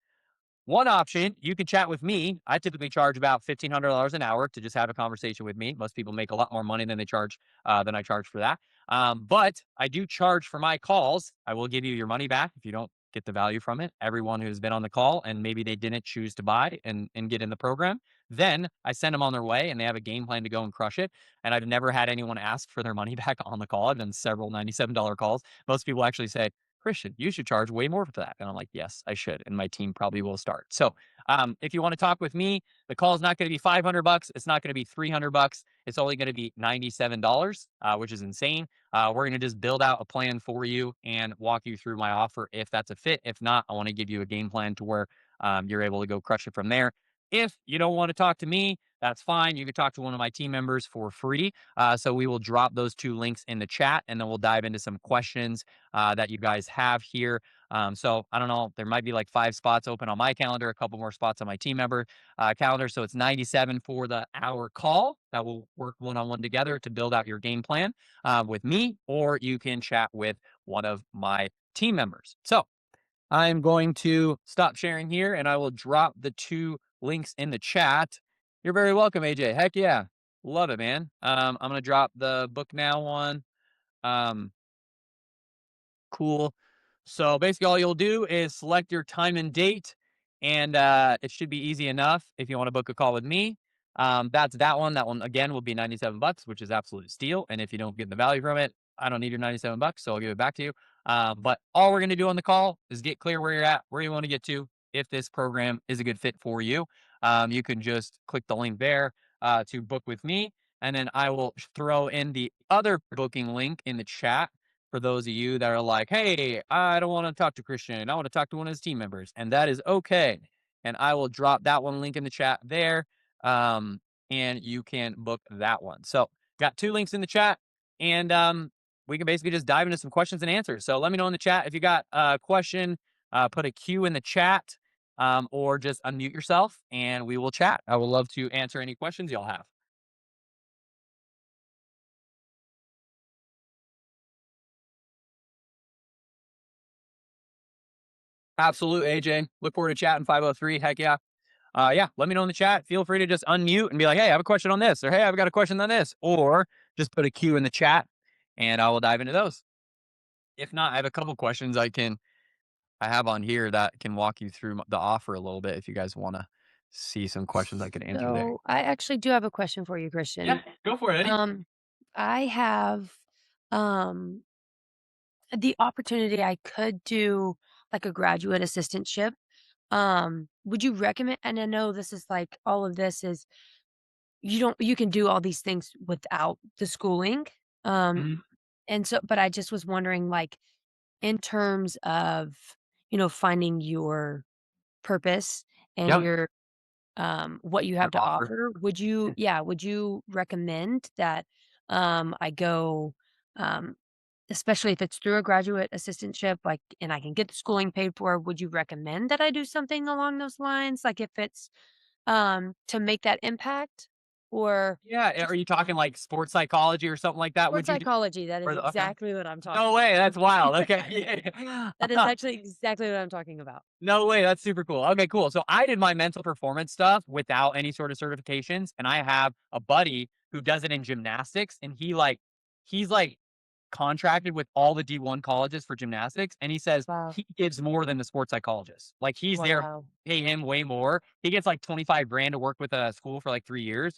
One option, you can chat with me. I typically charge about $1,500 an hour to just have a conversation with me. Most people make a lot more money than I charge for that. But I do charge for my calls. I will give you your money back if you don't get the value from it. Everyone who's been on the call and maybe they didn't choose to buy and get in the program, then I send them on their way and they have a game plan to go and crush it. And I've never had anyone ask for their money back on the call. I've done several $97 calls. Most people actually say, Christian, you should charge way more for that. And I'm like, yes, I should. And my team probably will start. So if you want to talk with me, the call is not going to be $500. It's not going to be $300. It's only going to be $97, which is insane. We're going to just build out a plan for you and walk you through my offer if that's a fit. If not, I want to give you a game plan to where you're able to go crush it from there. If you don't want to talk to me, that's fine. You can talk to one of my team members for free. So we will drop those 2 links in the chat, and then we'll dive into some questions that you guys have here. So I don't know, there might be like 5 spots open on my calendar, a couple more spots on my team member calendar. So it's 97 for the hour call that will work one-on-one together to build out your game plan with me, or you can chat with one of my team members. So I'm going to stop sharing here and I will drop the 2 links in the chat. You're very welcome, AJ. Heck yeah. Love it, man. I'm going to drop the book now one. Cool. So basically all you'll do is select your time and date, and it should be easy enough if you want to book a call with me. That's that one. That one again will be $97, which is absolute steal. And if you don't get the value from it, I don't need your $97, so I'll give it back to you. But all we're going to do on the call is get clear where you're at, where you want to get to. If this program is a good fit for you, you can just click the link there to book with me. And then I will throw in the other booking link in the chat for those of you that are like, hey, I don't want to talk to Christian. I want to talk to one of his team members. And that is okay. And I will drop that one link in the chat there. And you can book that one. So got 2 links in the chat. And we can basically just dive into some questions and answers. So let me know in the chat if you got a question, put a Q in the chat, or just unmute yourself and we will chat. I would love to answer any questions y'all have. Absolute, AJ. Look forward to chatting 503. Heck yeah. Yeah, let me know in the chat. Feel free to just unmute and be like, hey, I have a question on this, or hey, I've got a question on this, or just put a Q in the chat and I will dive into those. If not, I have a couple questions I have on here that can walk you through the offer a little bit if you guys want to see some questions I could answer there. So I actually do have a question for you, Yeah, Christian. go for it, Eddie. I have um the opportunity I could do like a graduate assistantship. Would you recommend, and I know this is like all of this is you can do all these things without the schooling. Um Mhm. and so but I just was wondering like in terms of, finding your purpose and Yep. your what you Your have to offer. offer, would you recommend that I go um especially if it's through a graduate assistantship, like, and I can get the schooling paid for, would you recommend that I do something along those lines? Like if it's to make that impact or Yeah. Are just you talking like sports psychology or something like that? sports Would you do? psychology? That is Okay. exactly what I'm No talking way. about. That's wild. Okay. That is actually exactly what I'm talking about. No way. That's super cool. Okay, cool. So I did my mental performance stuff without any sort of certifications. And I have a buddy who does it in gymnastics. And he's like contracted with all the D1 colleges for gymnastics. And he says Wow. he gives more than the sports psychologist. Like he's there, Wow. pay him way more. He gets like 25 grand to work with a school for like 3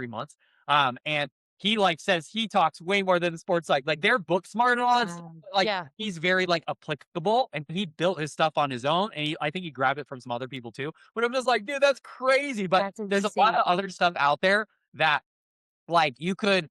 months. And he like says he talks way more than the sports like they're book smart and all that stuff. Wow. Like Yeah, he's very like applicable and he built his stuff on his own and I think he grabbed it from some other people too. But I'm just like, dude, that's crazy. But that's there's a lot insane. of other stuff out there that like you could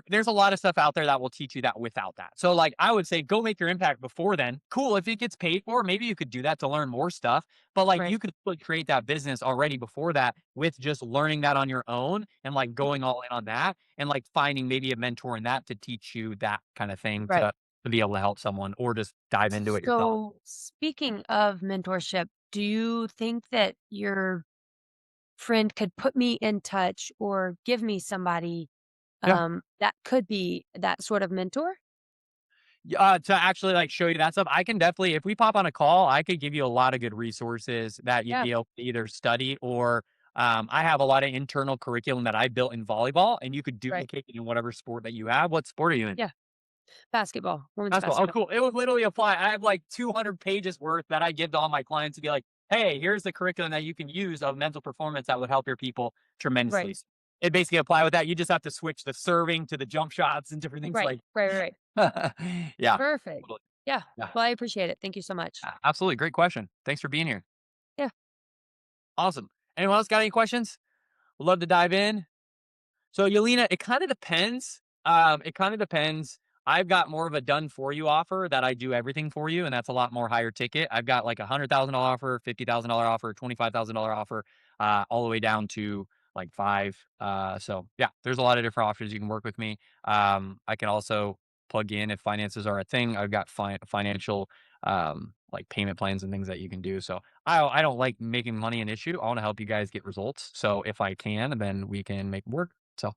there's a lot of stuff out there that will teach you that without that. So like I would say go make your impact before then. Cool. If it gets paid for, maybe you could do that to learn more stuff. But like Right. you could create that business already before that with just learning that on your own and like going all in on that and like finding maybe a mentor in that to teach you that kind of thing Right. to be able to help someone or just dive into it yourself. So, speaking of mentorship, do you think that your friend could put me in touch or give me somebody Yeah. that could be that sort of mentor? To actually like show you that stuff, I can definitely, if we pop on a call, I could give you a lot of good resources that you'd Yeah, be able to either study or I have a lot of internal curriculum that I built in volleyball and you could right. duplicate it in whatever sport that you have. What sport are you in? Yeah, basketball, women's Basketball. Oh, basketball. cool. It would literally apply. I have like 200 pages worth that I give to all my clients to be like, hey, here's the curriculum that you can use of mental performance that would help your people Right, tremendously. It basically apply with that. You just have to switch the serving to the jump shots and different things right, like, right, right, right. yeah. Perfect. Totally. Yeah. Yeah. Well, I appreciate it. Thank you so much. Absolutely. Great question. Thanks for being here. Yeah. Awesome. Anyone else got any questions? Would love to dive in. So Yelena, it kind of depends. It kind of depends. I've got more of a done for you offer that I do everything for you, and that's a lot more higher ticket. I've got like $100,000 offer, $50,000 offer, $25,000 offer, all the way down to like five. So yeah, there's a lot of different options. You can work with me. I can also plug in if finances are a thing. I've got financial like payment plans and things that you can do. So I don't like making money an issue. I want to help you guys get results. So if I can, then we can make it work. So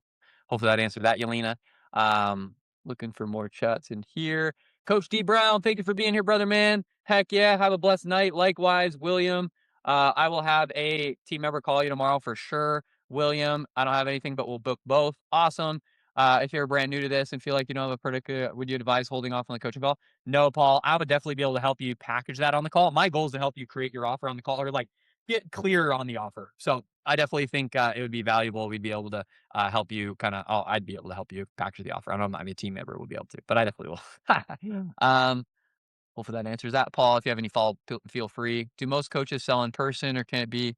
hopefully that answered that, Yelena. Um, Looking for more chats in here. Coach D Brown, thank you for being here, brother man. Heck yeah, have a blessed night. Likewise, William. I will have a team member call you tomorrow for sure. William, I don't have anything, but we'll book both. Awesome. If you're brand new to this and feel like you don't have a predicate, would you advise holding off on the coaching call? No, Paul. I would definitely be able to help you package that on the call. My goal is to help you create your offer on the call or like get clear on the offer. So I definitely think it would be valuable. We'd be able to help you kind of. I'd be able to help you package the offer. I don't know. I mean, a team member would be able to, but I definitely will. Hopefully that answers that, Paul. If you have any follow, feel free. Do most coaches sell in person, or can it be?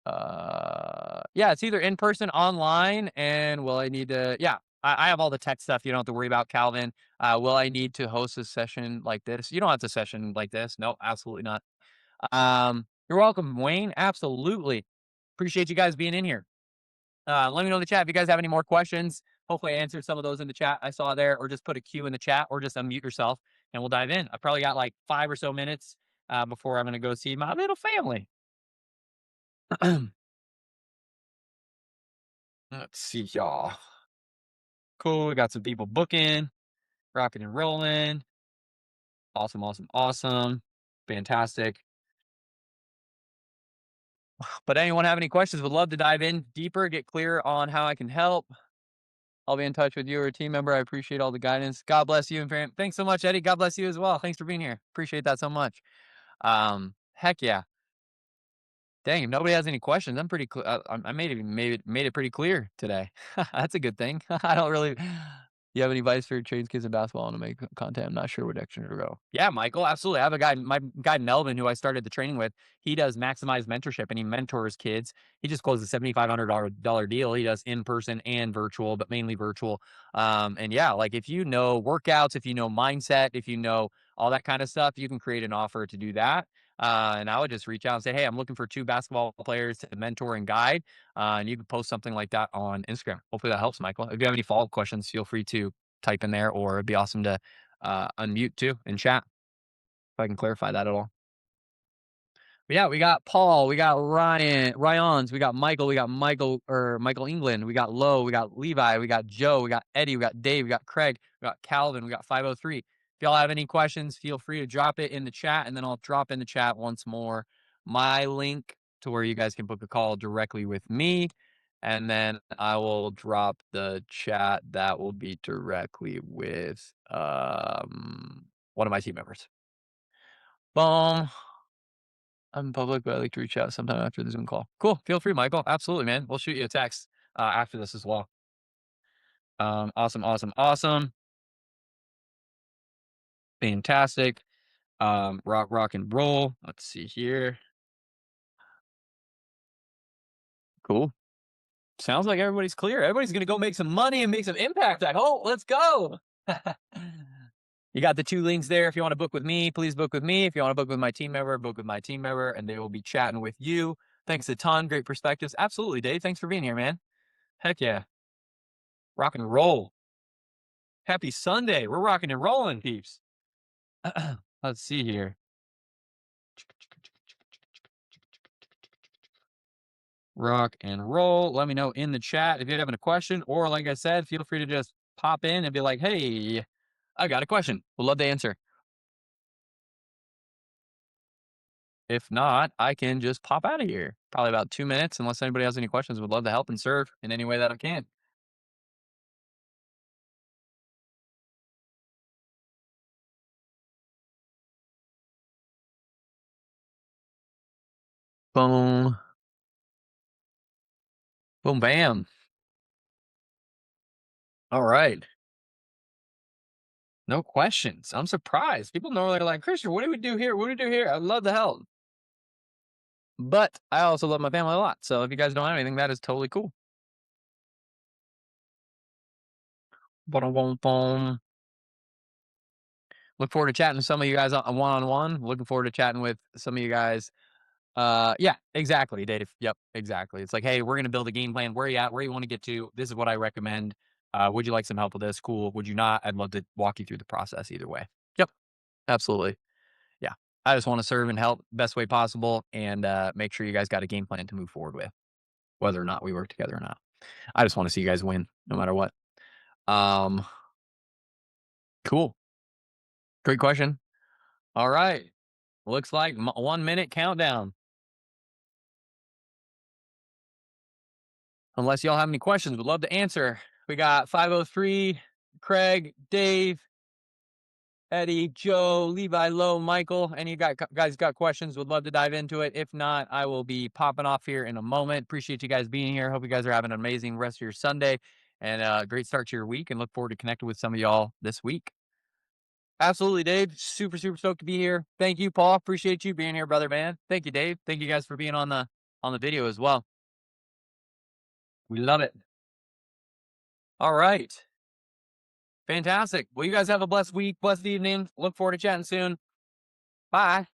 Yeah, it's either in person, online, and will I need to? Yeah, I have all the tech stuff. You don't have to worry about, Calvin. Will I need to host a session like this? You don't have to session like this. No, absolutely not. You're welcome, Wayne. Absolutely. Appreciate you guys being in here. Let me know in the chat if you guys have any more questions. Hopefully, I answered some of those in the chat I saw there, or just put a Q in the chat, or just unmute yourself, and we'll dive in. I probably got like 5 or so minutes before I'm going to go see my little family. Let's see, y'all. Cool. We got some people booking, rocking and rolling. Awesome, awesome, awesome. Fantastic. But anyone have any questions? Would love to dive in deeper, get clear on how I can help. I'll be in touch with you or a team member. I appreciate all the guidance. God bless you, and thanks so much, Eddie. God bless you as well. Thanks for being here. Appreciate that so much. Heck yeah. Dang, if nobody has any questions, I'm pretty clear. I made it pretty clear today. That's a good thing. I don't really. You have any advice for trains kids in basketball to make content? I'm not sure what direction to go. Yeah, Michael, absolutely. I have a guy, my guy Melvin, who I started the training with. He does maximize mentorship and he mentors kids. He just closed a $7,500 deal. He does in person and virtual, but mainly virtual. And yeah, like if you know workouts, if you know mindset, if you know all that kind of stuff, you can create an offer to do that. And I would just reach out and say, hey, I'm looking for 2 basketball players to mentor and guide. And you can post something like that on Instagram. Hopefully that helps, Michael. If you have any follow-up questions, feel free to type in there, or it'd be awesome to unmute too and chat if I can clarify that at all. But yeah, we got Paul, we got Ryans, we got Michael England, we got Lowe, we got Levi, we got Joe, we got Eddie, we got Dave, we got Craig, we got Calvin, we got 503. If y'all have any questions, feel free to drop it in the chat, and then I'll drop in the chat once more my link to where you guys can book a call directly with me. And then I will drop the chat that will be directly with one of my team members. Boom. I'm in public, but I like to reach out sometime after the Zoom call. Cool. Feel free, Michael. Absolutely, man. We'll shoot you a text after this as well. Awesome. Fantastic. Rock and roll. Let's see here. Cool. Sounds like everybody's clear. Everybody's going to go make some money and make some impact. I hope. Let's go. You got the 2 links there. If you want to book with me, please book with me. If you want to book with my team member, book with my team member, and they will be chatting with you. Thanks a ton. Great perspectives. Absolutely, Dave. Thanks for being here, man. Heck yeah. Rock and roll. Happy Sunday. We're rocking and rolling, peeps. Let's see here. Rock and roll. Let me know in the chat if you're having a question, or like I said, feel free to just pop in and be like, hey, I got a question. We'd love to answer. If not, I can just pop out of here. Probably about 2 minutes, unless anybody has any questions. Would love to help and serve in any way that I can. Boom. Boom, bam. All right. No questions. I'm surprised. People normally are like, Christian, what do we do here? What do we do here? I'd love to help. But I also love my family a lot. So if you guys don't have anything, that is totally cool. Boom. Look forward to chatting with some of you guys on one-on-one. Looking forward to chatting with some of you guys. Yeah, exactly, Dave. Yep, exactly. It's like, hey, we're gonna build a game plan. Where are you at? Where you want to get to? This is what I recommend. Would you like some help with this? Cool. Would you not? I'd love to walk you through the process either way. Yep, absolutely. Yeah, I just want to serve and help best way possible, and make sure you guys got a game plan to move forward with, whether or not we work together or not. I just want to see you guys win, no matter what. Cool. Great question. All right. Looks like 1 minute countdown. Unless y'all have any questions, we'd love to answer. We got 503, Craig, Dave, Eddie, Joe, Levi, Lowe, Michael. Any of you guys got questions? Would love to dive into it. If not, I will be popping off here in a moment. Appreciate you guys being here. Hope you guys are having an amazing rest of your Sunday and great start to your week, and look forward to connecting with some of y'all this week. Absolutely, Dave. Super stoked to be here. Thank you, Paul. Appreciate you being here, brother, man. Thank you, Dave. Thank you guys for being on the video as well. We love it. All right. Fantastic. Well, you guys have a blessed week, blessed evening. Look forward to chatting soon. Bye.